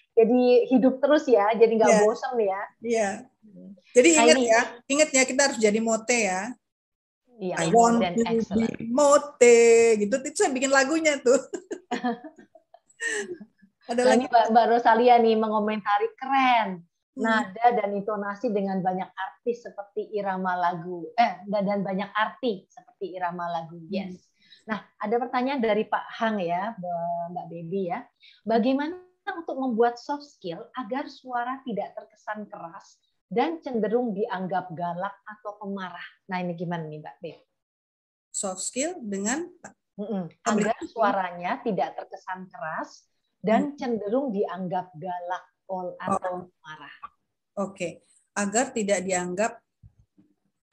hidup terus ya, jadi nggak bosan ya. Iya. Jadi ingat ya kita harus jadi mote ya. Iya, I want to be mote gitu. Itu saya bikin lagunya tuh. Ada lagi Mbak Rosalia nih mengomentari keren. Nada dan intonasi dengan banyak arti seperti irama lagu. Dan banyak arti seperti irama lagu. Yes. Nah, ada pertanyaan dari Pak Hang ya, Mbak Baby ya. Bagaimana untuk membuat soft skill agar suara tidak terkesan keras dan cenderung dianggap galak atau pemarah? Nah, ini gimana nih Mbak Baby? Soft skill dengan agar suaranya tidak terkesan keras dan cenderung dianggap galak atau marah. Oke. Agar tidak dianggap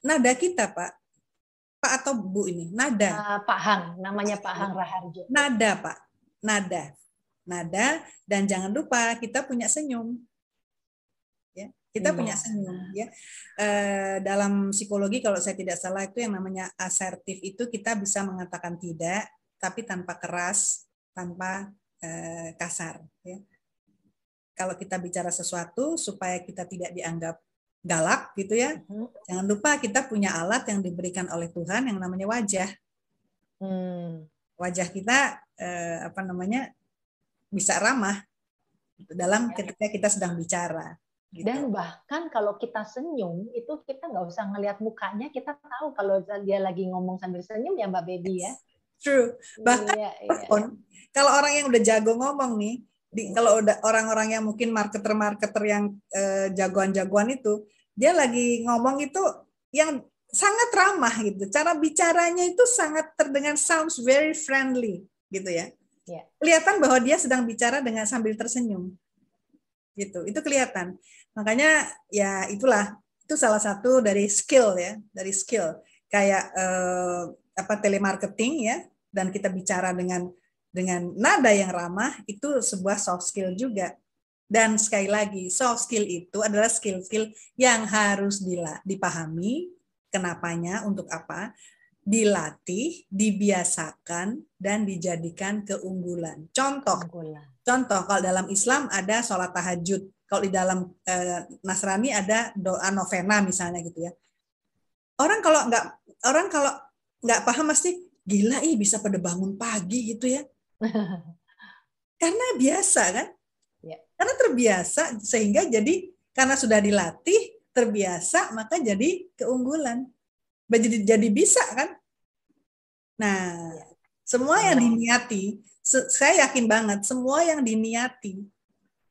nada kita, Pak. Pak atau Bu ini? Nada. Pak Hang, namanya Pak Hang Raharjo. Nada, Pak. Nada. Nada, dan jangan lupa kita punya senyum. Ya, kita punya senyum ya. Dalam psikologi kalau saya tidak salah itu yang namanya asertif itu kita bisa mengatakan tidak tapi tanpa keras, tanpa kasar ya. Kalau kita bicara sesuatu supaya kita tidak dianggap galak gitu ya. Jangan lupa kita punya alat yang diberikan oleh Tuhan yang namanya wajah. Wajah kita bisa ramah dalam ketika kita sedang bicara. Gitu. Dan bahkan kalau kita senyum itu kita nggak usah ngelihat mukanya, kita tahu kalau dia lagi ngomong sambil senyum ya Mbak Baby ya. True. Bahkan kalau orang yang udah jago ngomong nih, kalau udah orang-orang yang mungkin marketer yang jagoan-jagoan itu, dia lagi ngomong itu yang sangat ramah gitu. Cara bicaranya itu sangat terdengar sounds very friendly gitu ya. Kelihatan bahwa dia sedang bicara dengan sambil tersenyum. Gitu. Itu kelihatan. Makanya ya itulah itu salah satu dari skill ya, dari skill kayak telemarketing ya, dan kita bicara dengan nada yang ramah itu sebuah soft skill juga. Dan sekali lagi soft skill itu adalah skill-skill yang harus dipahami kenapanya, untuk apa, dilatih, dibiasakan dan dijadikan keunggulan. Contoh kalau dalam Islam ada sholat tahajud, kalau di dalam Nasrani ada doa novena misalnya gitu ya. Orang kalau nggak paham pasti gila bisa pada bangun pagi gitu ya. Karena biasa kan? Karena terbiasa sehingga karena sudah dilatih, terbiasa maka jadi keunggulan. Jadi bisa kan? Nah, semua yang diniati, saya yakin banget semua yang diniati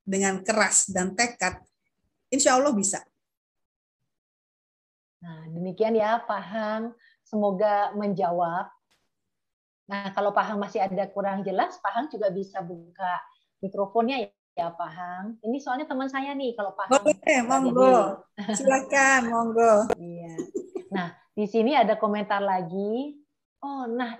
dengan keras dan tekad, insya Allah bisa. Nah, demikian ya Pak Hang. Semoga menjawab Nah, kalau Pak Hang masih ada kurang jelas, Pak Hang juga bisa buka mikrofonnya ya Pak Hang. Ini soalnya teman saya nih, kalau Pak Hang Boleh, Mbak monggo. Baby. Silakan, monggo. Iya. Nah, di sini ada komentar lagi. Oh, nah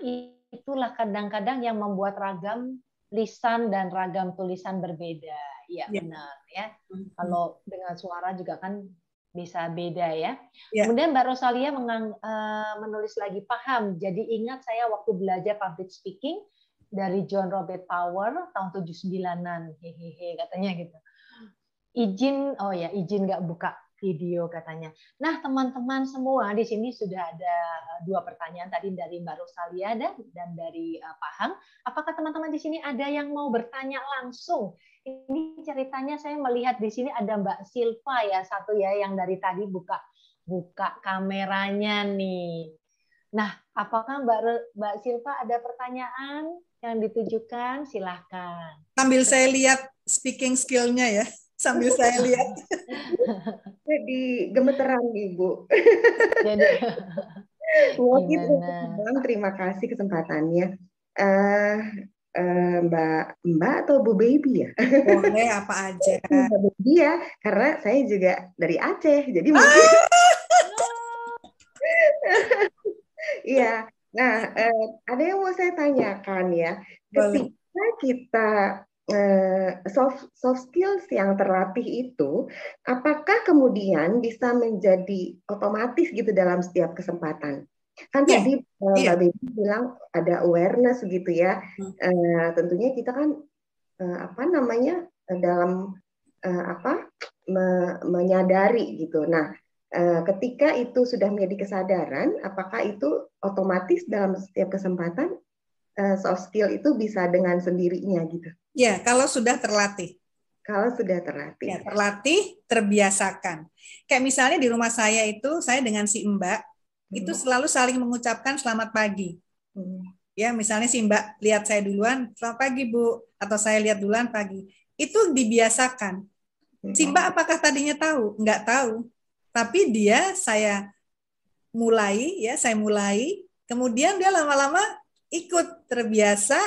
itulah kadang-kadang yang membuat ragam lisan dan ragam tulisan berbeda. Iya, Ya. benar ya. Kalau dengan suara juga kan bisa beda ya. Ya. Kemudian Mbak Rosalia menulis lagi, paham. Jadi ingat saya waktu belajar public speaking dari John Robert Power tahun 79-an. Hehehe, katanya gitu. Izin nggak buka video katanya. Nah, teman-teman semua di sini sudah ada 2 pertanyaan tadi dari Mbak Rosalia dan dari Pak Hang. Apakah teman-teman di sini ada yang mau bertanya langsung? Ini ceritanya saya melihat di sini ada Mbak Silva ya, satu ya yang dari tadi buka kameranya nih. Nah, apakah Mbak Silva ada pertanyaan yang ditujukan? Silahkan. Sambil saya lihat speaking skill-nya ya. Sambil saya lihat. Jadi gemeteran Ibu. Jadi Gimana? Terima kasih kesempatannya. Mbak atau Bu Baby ya? Boleh apa aja. Mbak Baby ya, karena saya juga dari Aceh, jadi mungkin. Iya. Nah, ada yang mau saya tanyakan ya. Ketika kita soft skills yang terlatih itu, apakah kemudian bisa menjadi otomatis gitu dalam setiap kesempatan? Kan tadi Mbak Baby bilang ada awareness gitu ya. Tentunya kita kan dalam menyadari gitu. Nah, ketika itu sudah menjadi kesadaran, apakah itu otomatis dalam setiap kesempatan soft skill itu bisa dengan sendirinya gitu? Ya, kalau sudah terlatih. Kalau sudah terlatih. Ya, terlatih, terbiasakan. Kayak misalnya di rumah saya itu, saya dengan si Mbak, itu selalu saling mengucapkan selamat pagi. Ya, misalnya si Mbak lihat saya duluan, selamat pagi Bu, atau saya lihat duluan pagi. Itu dibiasakan. Si Mbak apakah tadinya tahu? Enggak tahu. Tapi saya mulai, kemudian dia lama-lama ikut terbiasa,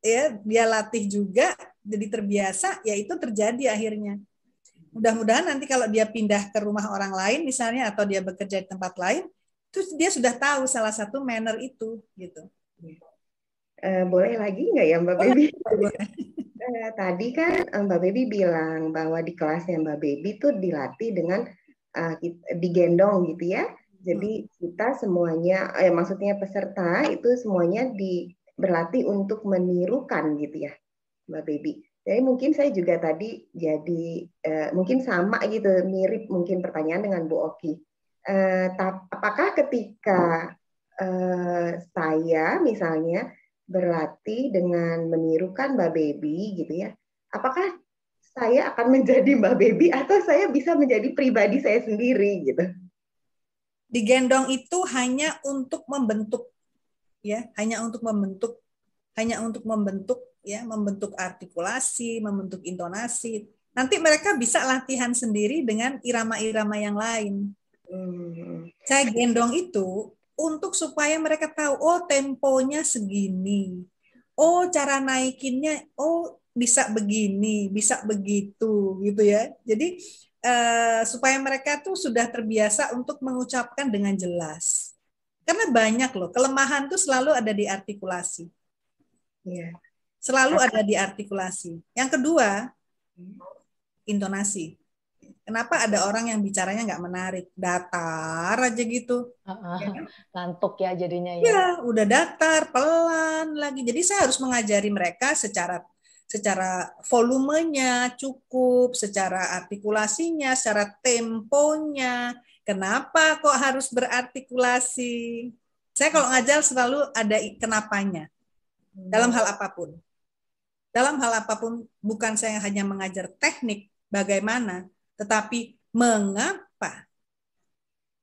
ya, dia latih juga, jadi terbiasa, ya itu terjadi akhirnya. Mudah-mudahan nanti kalau dia pindah ke rumah orang lain misalnya, atau dia bekerja di tempat lain, terus dia sudah tahu salah satu manner itu, gitu. Boleh lagi nggak ya Mbak Baby? Tadi kan Mbak Baby bilang bahwa di kelasnya Mbak Baby tuh dilatih dengan digendong gitu ya. Jadi kita semuanya, maksudnya peserta itu semuanya berlatih untuk menirukan gitu ya, Mbak Baby. Jadi mungkin saya juga tadi jadi mungkin sama gitu, mirip mungkin pertanyaan dengan Bu Oki. Apakah ketika saya misalnya berlatih dengan menirukan Mbak Baby gitu ya, apakah saya akan menjadi Mbak Baby atau saya bisa menjadi pribadi saya sendiri gitu? Digendong itu hanya untuk membentuk, ya, hanya untuk membentuk ya, membentuk artikulasi, membentuk intonasi. Nanti mereka bisa latihan sendiri dengan irama-irama yang lain. Saya gendong itu untuk supaya mereka tahu, oh temponya segini, oh cara naikinnya, oh bisa begini, bisa begitu, gitu ya. Jadi supaya mereka tuh sudah terbiasa untuk mengucapkan dengan jelas. Karena banyak loh, kelemahan tuh selalu ada di artikulasi. Yeah. Selalu ada di artikulasi. Yang kedua, intonasi. Kenapa ada orang yang bicaranya nggak menarik, datar aja gitu, ngantuk ya jadinya ya. Ya, udah datar, pelan lagi. Jadi saya harus mengajari mereka secara volumenya cukup, secara artikulasinya, secara temponya. Kenapa kok harus berartikulasi? Saya kalau ngajar selalu ada kenapanya. Dalam hal apapun. Dalam hal apapun, bukan saya hanya mengajar teknik bagaimana, tetapi mengapa.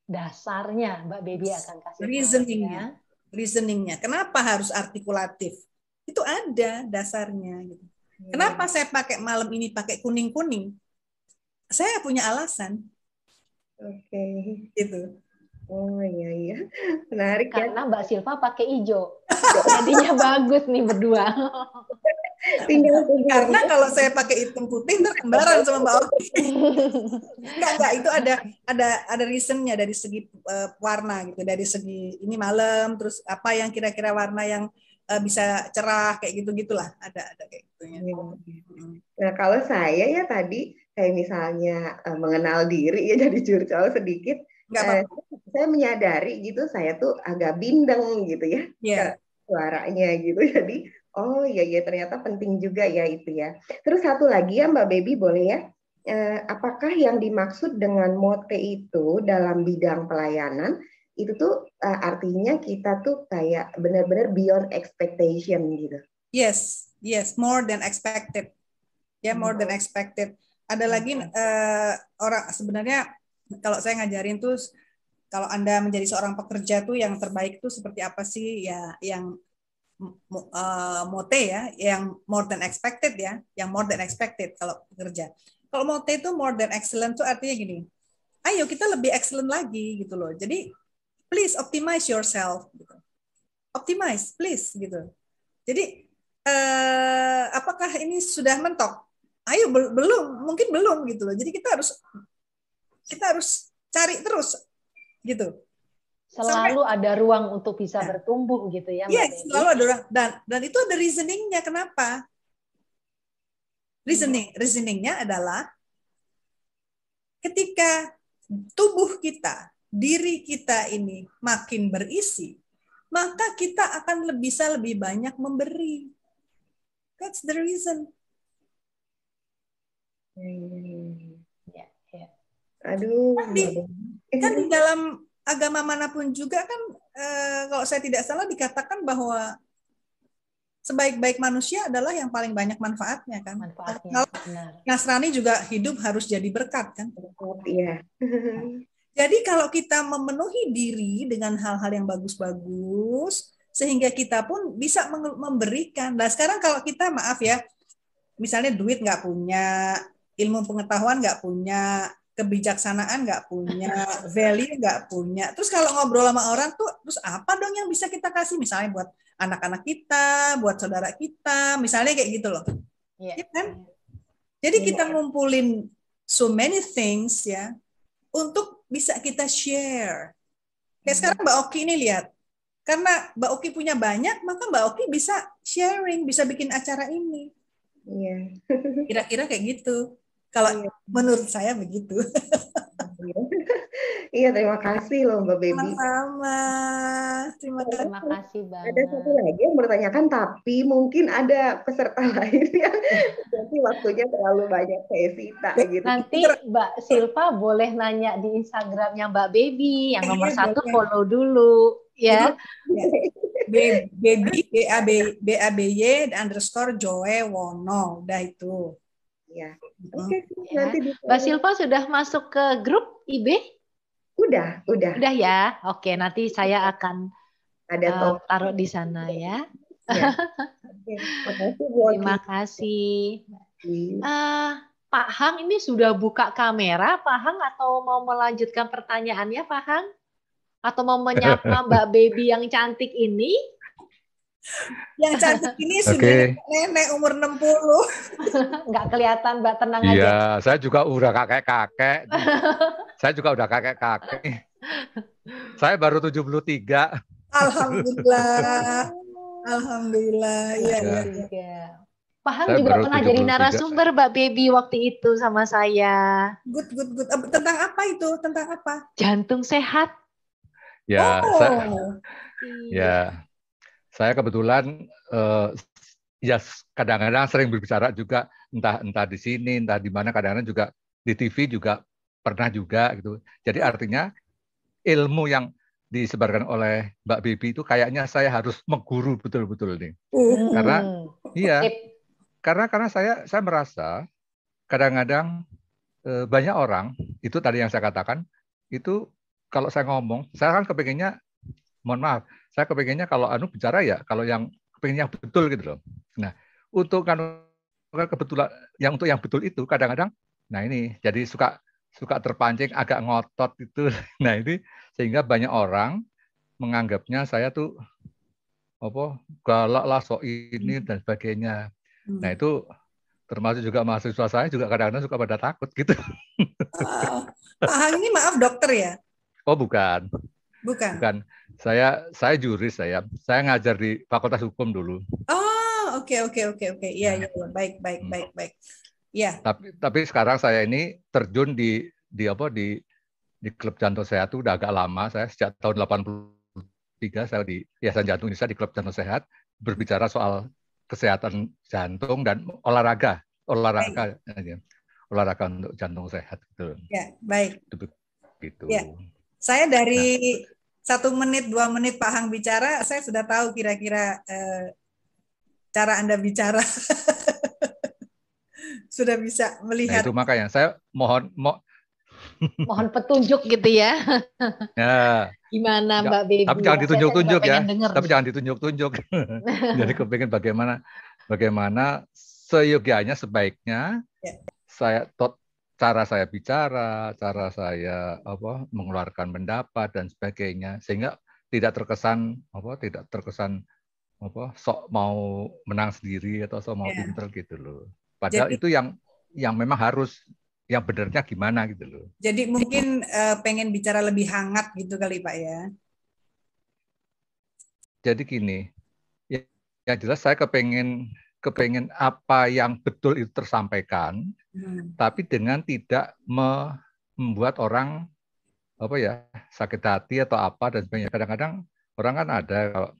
Dasarnya Mbak Baby akan kasih reasoningnya. Kenapa harus artikulatif? Itu ada dasarnya. Gitu. Kenapa saya pakai malam ini pakai kuning-kuning? Saya punya alasan. Oke. Gitu. Oh iya iya, menarik ya. Karena Mbak Silva pakai hijau. Jadinya bagus nih berdua. Tinggal Karena kalau saya pakai hitam putih ntar kembaran sama Mbak Oki. Enggak, itu ada reasonnya dari segi warna gitu, dari segi ini malam, terus apa yang kira-kira warna yang bisa cerah kayak gitu-gitulah, ada kayak gitunya. Nah, kalau saya ya tadi kayak misalnya mengenal diri ya jadi curcol sedikit, Nggak apa-apa. saya menyadari gitu saya tuh agak bindeng gitu ya Yeah. suaranya gitu. Jadi oh iya ya ternyata penting juga ya itu ya. Terus satu lagi ya Mbak Baby boleh ya? Apakah yang dimaksud dengan mote itu dalam bidang pelayanan itu tuh artinya kita tuh kayak benar-benar beyond expectation gitu? Yes, more than expected. Ya, more than expected. Ada lagi orang sebenarnya kalau saya ngajarin tuh kalau Anda menjadi seorang pekerja tuh yang terbaik tuh seperti apa sih ya, yang mote ya, yang more than expected ya, yang more than expected kalau pekerja. Kalau mote itu more than excellent tuh artinya gini, ayo kita lebih excellent lagi gitu loh. Jadi please optimize yourself, gitu. Optimize please gitu. Jadi apakah ini sudah mentok? Ayo belum, mungkin belum gitu loh. Jadi kita harus cari terus gitu. Selalu ada ruang untuk bisa bertumbuh gitu ya Mbak Yes, Baby. selalu ada ruang, dan itu ada reasoningnya. Kenapa? Reasoningnya adalah ketika tubuh kita, diri kita ini makin berisi, maka kita akan bisa lebih banyak memberi. That's the reason. Aduh. Kan di dalam agama manapun juga kan kalau saya tidak salah dikatakan bahwa sebaik-baik manusia adalah yang paling banyak manfaatnya kan. Kalau Nasrani juga hidup harus jadi berkat kan. Iya. Jadi kalau kita memenuhi diri dengan hal-hal yang bagus-bagus, sehingga kita pun bisa memberikan. Nah sekarang kalau kita maaf ya, misalnya duit nggak punya, ilmu pengetahuan nggak punya, kebijaksanaan nggak punya, value nggak punya. Terus kalau ngobrol sama orang tuh, terus apa dong yang bisa kita kasih? Misalnya buat anak-anak kita, buat saudara kita, misalnya kayak gitu loh. Ya kan? Jadi kita ngumpulin so many things ya, untuk bisa kita share. Kayak sekarang Mbak Oki ini lihat, karena Mbak Oki punya banyak, maka Mbak Oki bisa sharing, bisa bikin acara ini. Iya. Kira-kira kayak gitu. Kalau menurut saya begitu. Iya, terima kasih loh Mbak Baby. Sama-sama. Terima kasih banget. Ada satu lagi yang bertanyakan, tapi mungkin ada peserta lain yang nanti waktunya terlalu banyak saya sita gitu. Nanti Mbak Silva boleh nanya di Instagramnya Mbak Baby, yang nomor 1 follow dulu ya. Baby BABY _ Wono, udah itu. Ya. Oke, nanti Mbak Silva sudah masuk ke grup IB? Udah. Udah ya. Oke, nanti saya akan taruh di sana ya. Ya. Terima kasih. Pak Hang ini sudah buka kamera, Pak Hang, atau mau melanjutkan pertanyaannya, Pak Hang? Atau mau menyapa Mbak Baby yang cantik ini? Yang cantik ini sudah nenek umur 60. Nggak kelihatan, Mbak, tenang aja. Iya, saya juga udah kakek-kakek. Saya juga udah kakek-kakek. Saya baru 73. Alhamdulillah. Alhamdulillah. Iya. Pak Hang juga pernah jadi narasumber Mbak Baby waktu itu sama saya. Good. Tentang apa itu? Tentang apa? Jantung sehat. Ya, saya kebetulan ya kadang-kadang sering berbicara juga entah di sini, entah di mana, kadang-kadang juga di TV juga pernah juga gitu. Jadi artinya ilmu yang disebarkan oleh Mbak Baby itu kayaknya saya harus mengguru betul-betul nih. Karena saya merasa kadang-kadang banyak orang itu tadi yang saya katakan itu kalau saya ngomong, saya kan kepengennya, mohon maaf, saya kepengennya kalau bicara ya kalau yang kepengen yang betul gitu loh. Nah, untuk kebetulan untuk yang betul itu kadang-kadang, nah ini jadi suka terpancing agak ngotot itu. Nah ini sehingga banyak orang menganggapnya saya tuh galak lah, sok ini dan sebagainya. Nah itu termasuk juga mahasiswa saya juga kadang-kadang suka pada takut gitu. Pak Hang ini maaf dokter ya? Oh bukan. Bukan. Saya juris, saya ngajar di Fakultas Hukum dulu. Oh, oke. Iya, baik. Ya. Tapi sekarang saya ini terjun di klub jantung sehat itu udah agak lama. Saya sejak tahun 83 saya di Yayasan Jantung Indonesia di klub jantung sehat berbicara soal kesehatan jantung dan olahraga untuk jantung sehat gitu. Ya, baik. Gitu. Ya. Saya dari 1 menit 2 menit Pak Hang bicara, saya sudah tahu kira-kira cara Anda bicara. Sudah bisa melihat. Nah, itu makanya saya mohon petunjuk gitu ya. Ya. Gimana Mbak Baby? Tapi jangan ditunjuk-tunjuk ya. Tapi nih. jangan ditunjuk-tunjuk. Jadi kepingin bagaimana seyogianya sebaiknya cara saya bicara, cara saya mengeluarkan pendapat dan sebagainya, sehingga tidak terkesan sok mau menang sendiri atau sok mau pinter gitu loh. Padahal itu yang memang harus, yang benernya gimana gitu loh. Jadi mungkin pengen bicara lebih hangat gitu kali Pak ya. Jadi gini, ya jelas saya kepengen apa yang betul itu tersampaikan, tapi dengan tidak membuat orang sakit hati atau apa dan sebagainya. Kadang-kadang orang kan ada kalau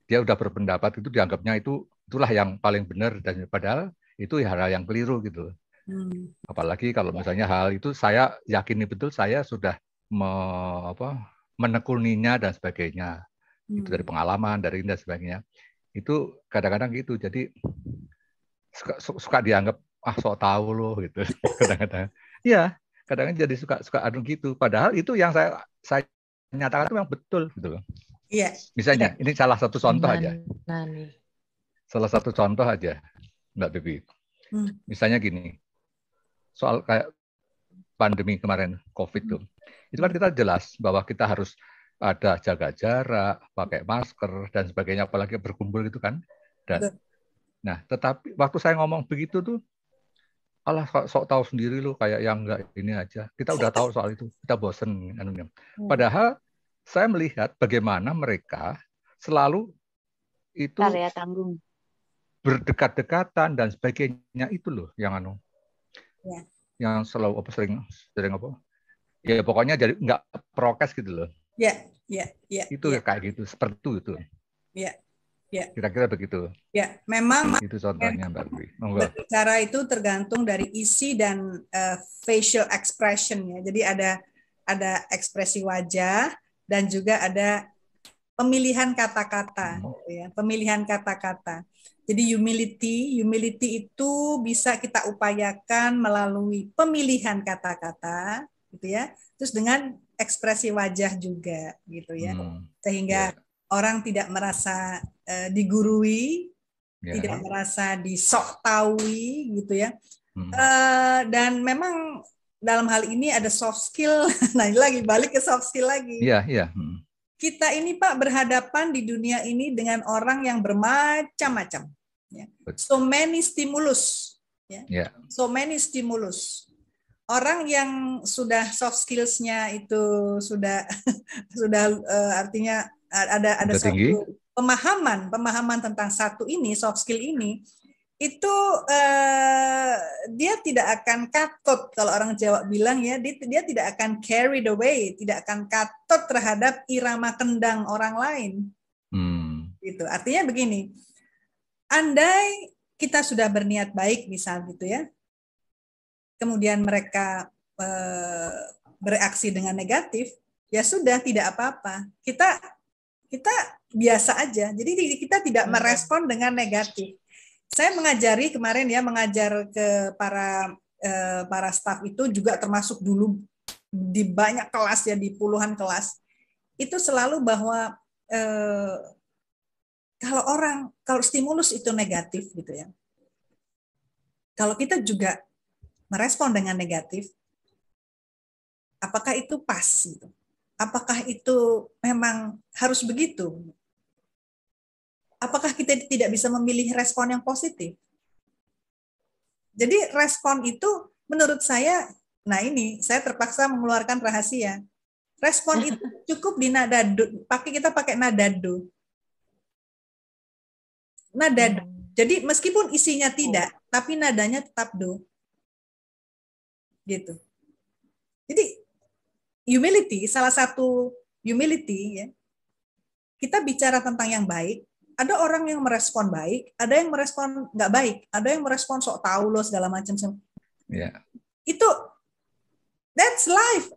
dia udah berpendapat itu dianggapnya itulah yang paling benar, dan padahal itu hal yang keliru gitu. Apalagi kalau misalnya hal itu saya yakini betul, saya sudah menekuninya dan sebagainya. Itu dari pengalaman, dari ini dan sebagainya. Itu kadang-kadang gitu. Jadi suka dianggap sok tahu loh gitu. Kadang-kadang. Iya, kadang-kadang jadi suka adu gitu. Padahal itu yang saya nyatakan itu yang betul gitu loh. Iya. Misalnya, ini salah satu contoh aja. Salah satu contoh aja, Mbak Bibi. Misalnya gini, soal kayak pandemi kemarin, COVID itu. Itu kan kita jelas bahwa kita harus ada jaga jarak, pakai masker, dan sebagainya, apalagi berkumpul gitu kan. Nah, tetapi waktu saya ngomong begitu tuh, alah sok tahu sendiri loh, kayak yang enggak ini aja. Kita udah tahu soal itu, kita bosen. Padahal saya melihat bagaimana mereka selalu itu berdekat-dekatan dan sebagainya, itu loh yang yang selalu sering ya pokoknya jadi nggak prokes gitu loh. Itu kayak gitu, seperti itu. Kira-kira begitu. Ya, memang itu contohnya Mbak Dwi. Berbicara itu tergantung dari isi dan facial expression ya. Jadi ada ekspresi wajah dan juga ada pemilihan kata-kata, ya. Pemilihan kata-kata. Jadi humility itu bisa kita upayakan melalui pemilihan kata-kata, gitu ya. Terus dengan ekspresi wajah juga, gitu ya. Sehingga orang tidak merasa digurui, tidak merasa disok-taui, gitu ya. Dan memang dalam hal ini ada soft skill. Nah, ini lagi balik ke soft skill lagi. Iya. Kita ini Pak berhadapan di dunia ini dengan orang yang bermacam-macam. Ya. So many stimulus. Ya. So many stimulus. Orang yang sudah soft skills-nya itu sudah artinya ada satu pemahaman tentang satu ini, soft skill ini, itu dia tidak akan katut, kalau orang Jawa bilang ya, dia tidak akan carried away, tidak akan katut terhadap irama kendang orang lain. Gitu. Artinya begini, andai kita sudah berniat baik misal gitu ya, kemudian mereka bereaksi dengan negatif, ya sudah, tidak apa-apa. Kita biasa aja. Jadi kita tidak merespon dengan negatif. Saya mengajar ke para staf itu juga termasuk dulu di banyak kelas ya, di puluhan kelas. Itu selalu bahwa kalau stimulus itu negatif gitu ya. Kalau kita juga merespon dengan negatif, apakah itu pas gitu? Apakah itu memang harus begitu? Apakah kita tidak bisa memilih respon yang positif? Jadi respon itu menurut saya, nah ini saya terpaksa mengeluarkan rahasia. Respon itu cukup di nada do, kita pakai nada do. Nada do. Jadi meskipun isinya tidak, tapi nadanya tetap do. Gitu. Jadi humility, salah satu humility ya. Kita bicara tentang yang baik, ada orang yang merespon baik, ada yang merespon nggak baik, ada yang merespon sok tahu lo segala macam. Yeah. Itu that's life.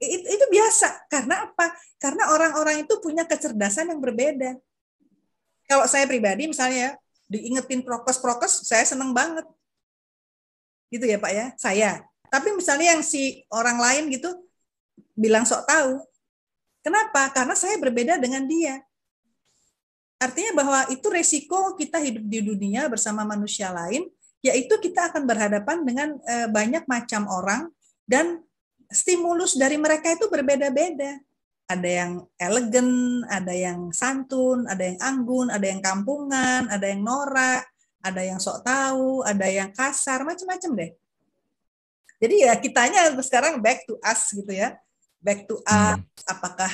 Itu biasa. Karena apa? Karena orang-orang itu punya kecerdasan yang berbeda. Kalau saya pribadi misalnya diingetin prokes, saya seneng banget. Gitu ya Pak ya, saya. Tapi misalnya yang si orang lain gitu bilang sok tahu. Kenapa? Karena saya berbeda dengan dia. Artinya bahwa itu resiko kita hidup di dunia bersama manusia lain, yaitu kita akan berhadapan dengan banyak macam orang dan stimulus dari mereka itu berbeda-beda. Ada yang elegan, ada yang santun, ada yang anggun, ada yang kampungan, ada yang norak, ada yang sok tahu, ada yang kasar, macam-macam deh. Jadi ya kitanya sekarang back to us gitu ya. Back to us, apakah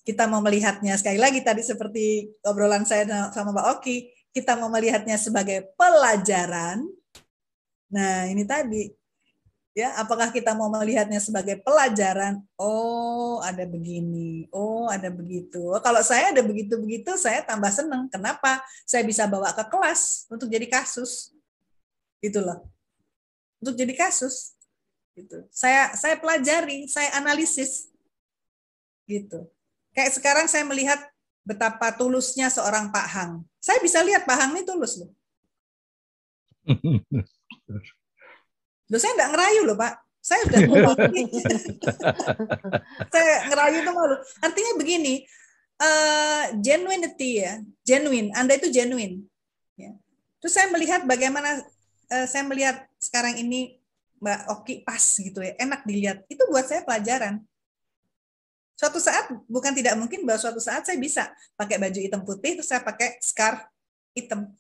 kita mau melihatnya, sekali lagi tadi seperti obrolan saya sama Pak Oki, kita mau melihatnya sebagai pelajaran. Nah ini tadi, ya apakah kita mau melihatnya sebagai pelajaran? Oh ada begini, oh ada begitu. Kalau saya ada begitu-begitu, saya tambah seneng. Kenapa? Saya bisa bawa ke kelas untuk jadi kasus, gitu loh. Untuk jadi kasus. Gitu. Saya pelajari, saya analisis, gitu. Kayak sekarang saya melihat betapa tulusnya seorang Pak Hang. Saya bisa lihat Pak Hang ini tulus loh. Loh saya nggak ngerayu loh Pak. Saya udah saya ngerayu itu malu. Artinya begini, genuinity ya, genuine. Anda itu genuine. Ya. Terus saya melihat bagaimana saya melihat sekarang ini Mbak Oki pas gitu ya, enak dilihat. Itu buat saya pelajaran. Suatu saat, bukan tidak mungkin bahwa suatu saat saya bisa pakai baju hitam putih, terus saya pakai scarf hitam.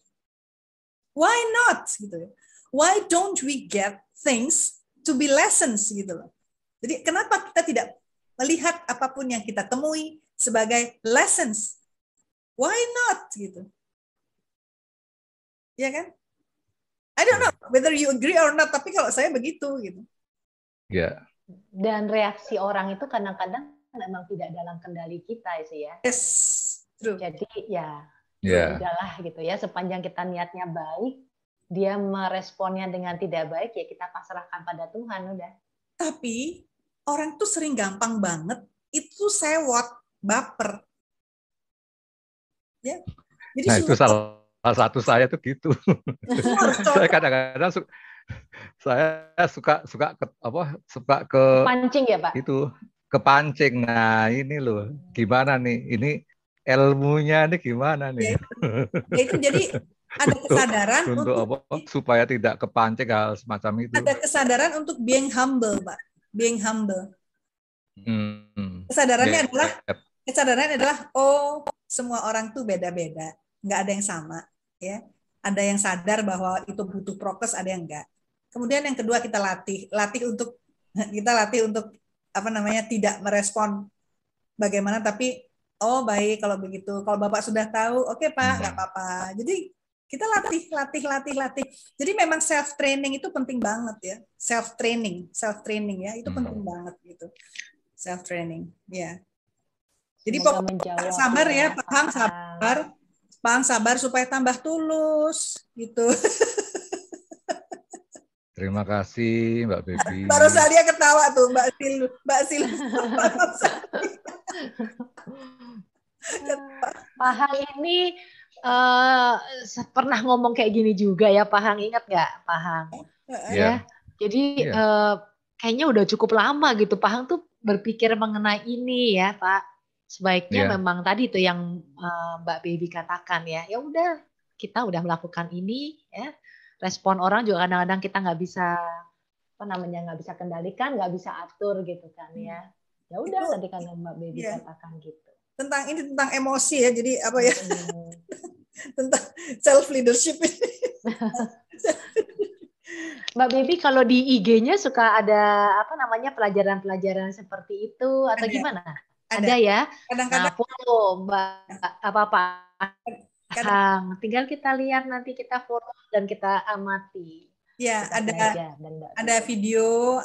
Why not? Gitu ya. Why don't we get things to be lessons gitu loh. Jadi kenapa kita tidak melihat apapun yang kita temui sebagai lessons? Why not? Gitu. Ya kan? I don't know whether you agree or not, tapi kalau saya begitu gitu. Ya. Dan reaksi orang itu kadang-kadang memang tidak dalam kendali kita sih ya. Yes, true. Jadi ya udahlah gitu ya. Sepanjang kita niatnya baik, dia meresponnya dengan tidak baik ya kita pasrahkan pada Tuhan udah. Tapi orang tuh sering gampang banget itu sewot, baper. Ya. Jadi nah itu salah satu saya tuh gitu. Saya kadang-kadang suka ke pancing ya Pak. Itu kepancing. Nah ini loh gimana nih? Ini ilmunya nih gimana nih? Ya itu jadi ada kesadaran untuk apa? Supaya tidak kepancing hal semacam itu. Ada kesadaran untuk being humble, Pak. Being humble. Kesadarannya adalah oh semua orang tuh beda-beda, nggak ada yang sama, ya. Ada yang sadar bahwa itu butuh prokes, ada yang enggak. Kemudian yang kedua kita latih untuk tidak merespon bagaimana, tapi oh baik kalau begitu. Kalau Bapak sudah tahu, oke Pak, nggak apa-apa. Jadi kita latih. Jadi memang self training itu penting banget ya. Self training ya itu penting banget gitu. Self training, ya. Jadi pokoknya sabar ya, Pak Hang, sabar. Pak Hang sabar supaya tambah tulus gitu. Terima kasih Mbak Baby. Mbak Rosalia ketawa tuh, Mbak Sil. Pak Hang ini pernah ngomong kayak gini juga ya, Pak Hang, ingat nggak Pak Hang? Ya. Jadi kayaknya udah cukup lama gitu Pak Hang tuh berpikir mengenai ini ya Pak. Sebaiknya memang tadi itu yang Mbak Baby katakan ya. Ya udah kita udah melakukan ini ya. Respon orang juga kadang-kadang kita nggak bisa nggak bisa kendalikan, nggak bisa atur gitu kan ya. Ya udah, Itu, tadi kan Mbak Baby ya, katakan gitu. tentang emosi ya. Jadi apa ya? Hmm. Tentang self leadership. Mbak Baby kalau di IG-nya suka ada apa namanya pelajaran-pelajaran seperti itu atau Ada, gimana? ada. Ada ya. Nah, Kadang-kadang follow Mbak apa-apa. kadang, Tinggal kita lihat nanti kita follow dan kita amati. ya Kita belajar dan Mbak Baby.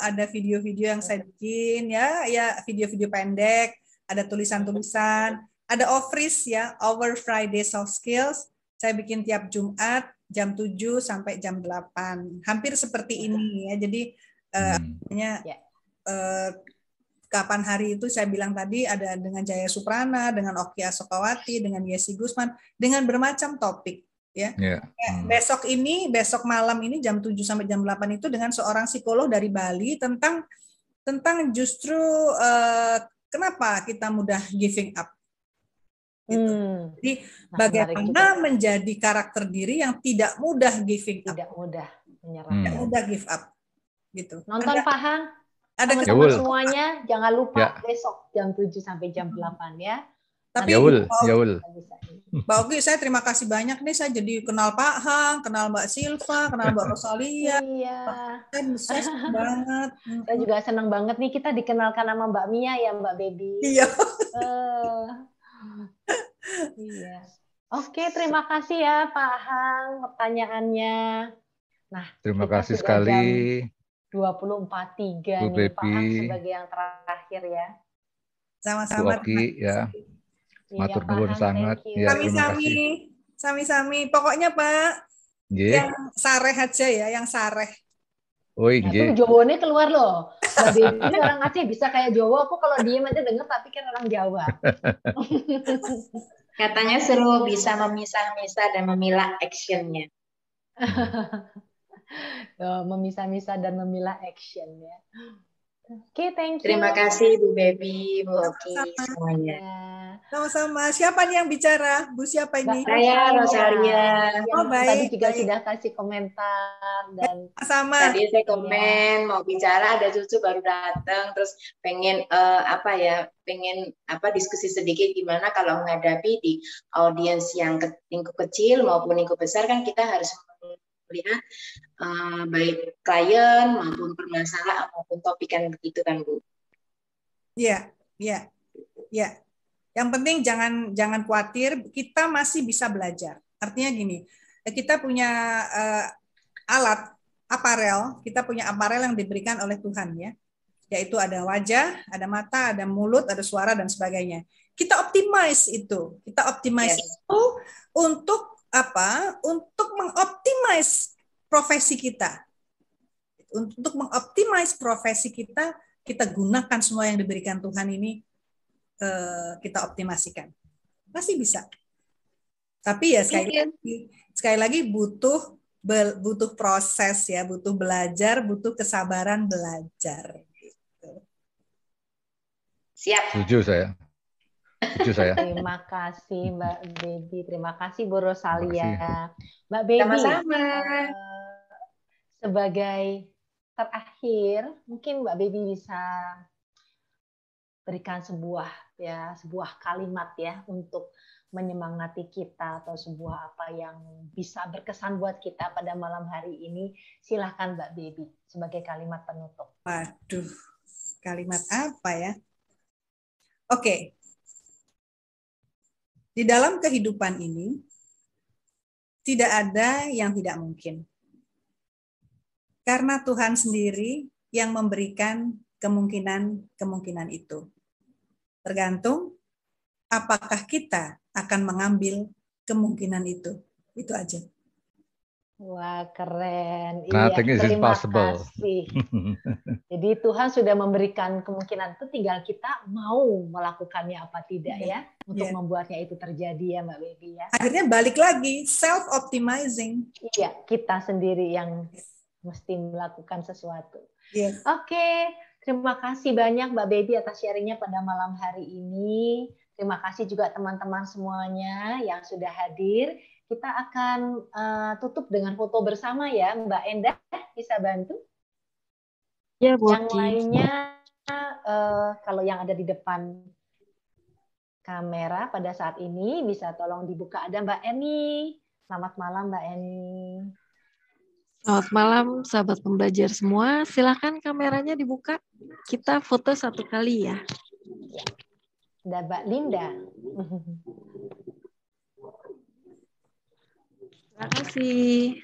ada video-video yang saya bikin ya video-video pendek, ada tulisan-tulisan, ada offris ya, Our Friday Soft Skills. Saya bikin tiap Jumat jam 7 sampai jam 8. Hampir seperti ini ya. Jadi kapan hari itu saya bilang tadi ada dengan Jaya Suprana, dengan Oki Asokawati, dengan Yesi Gusman, dengan bermacam topik. Ya. Besok malam ini jam 7 sampai jam 8 itu dengan seorang psikolog dari Bali tentang justru kenapa kita mudah giving up. Gitu. Jadi bagaimana menjadi karakter diri yang tidak mudah giving up. Tidak mudah menyerah. Tidak mudah give up. Gitu. Nonton paham? Ada teman-teman semuanya jangan lupa besok jam 7 sampai jam 8 ya. Tapi Mbak Oki, saya terima kasih banyak nih, saya jadi kenal Pak Hang, kenal Mbak Silva, kenal Mbak Rosalia. Iya. Saya senang banget. Saya juga senang banget nih kita dikenalkan sama Mbak Mia ya Mbak Baby. Iya. Iya. Oke, terima kasih ya Pak Hang pertanyaannya. Nah, terima kasih sekali. 24.3 nih Pak Hang sebagai yang terakhir ya. Sama-sama. Ya. Matur nuwun sangat. Ya, Sami-sami. Pokoknya Pak, yang sareh aja ya, yang sareh. Oh iya. Itu Jawanya keluar loh. Mbak Baby orang Aceh bisa kayak Jawa. Aku kalau diem aja denger tapi kan orang Jawa. Katanya suruh bisa memisah-misah dan memilah actionnya. Memisah-misah dan memilah action ya. Oke, thank you. Terima kasih Bu Baby, Bu Oki, semuanya. Sama-sama. Siapa nih yang bicara? Bu siapa ini? Saya Rosalia. Yang tadi juga sudah kasih komentar dan sama. Tadi saya komen mau bicara, ada cucu baru datang, terus pengen pengen diskusi sedikit gimana kalau menghadapi di audiens yang lingkup kecil maupun lingkup besar, kan kita harus melihat baik klien maupun permasalahan maupun topik kan begitu kan Bu. Iya. Yang penting jangan khawatir, kita masih bisa belajar. Artinya gini, kita punya alat aparel, kita punya aparel yang diberikan oleh Tuhan ya. Yaitu ada wajah, ada mata, ada mulut, ada suara dan sebagainya. Kita optimize itu. Kita optimize itu untuk apa? Untuk mengoptimize profesi kita. Untuk mengoptimize profesi kita, kita gunakan semua yang diberikan Tuhan ini, kita optimasikan. Masih bisa. Tapi ya sekali lagi butuh proses ya, butuh belajar, butuh kesabaran belajar. Gitu. Siap. Setuju saya. Terima kasih Mbak Baby, terima kasih Bu Rosalia. Mbak Baby, sama-sama. Sebagai terakhir, mungkin Mbak Baby bisa berikan sebuah kalimat ya untuk menyemangati kita atau sebuah apa yang bisa berkesan buat kita pada malam hari ini. Silahkan Mbak Baby sebagai kalimat penutup. Waduh, kalimat apa ya? Oke. Di dalam kehidupan ini, tidak ada yang tidak mungkin. Karena Tuhan sendiri yang memberikan kemungkinan itu. Tergantung apakah kita akan mengambil kemungkinan itu. Itu aja. Wah, keren. Nothing is terima impossible. kasih. Jadi Tuhan sudah memberikan kemungkinan itu, tinggal kita mau melakukannya apa tidak ya, untuk membuatnya itu terjadi ya Mbak Baby ya. Akhirnya balik lagi, self-optimizing. Iya, kita sendiri yang mesti melakukan sesuatu. Yes. Oke, terima kasih banyak Mbak Baby atas sharingnya pada malam hari ini. Terima kasih juga teman-teman semuanya yang sudah hadir. Kita akan tutup dengan foto bersama ya, Mbak Endah, bisa bantu? Ya, Bu. Yang lainnya kalau yang ada di depan kamera pada saat ini bisa tolong dibuka. Ada Mbak Eni. Selamat malam Mbak Eni. Selamat malam sahabat pembelajar semua. Silakan kameranya dibuka. Kita foto satu kali ya. Ada Mbak Linda. Terima kasih.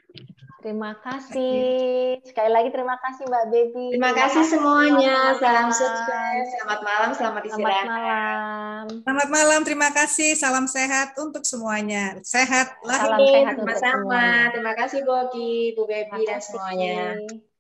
Terima kasih. Sekali lagi terima kasih Mbak Baby. Terima kasih semuanya. Salam sukses. Selamat malam, selamat istirahat. Selamat malam. Selamat malam, terima kasih. Salam sehat untuk semuanya. Sehat lah. Salam sehat untuk Sama-sama. semuanya. Terima kasih Bogi, Bu Baby, dan Terima semuanya. kasih.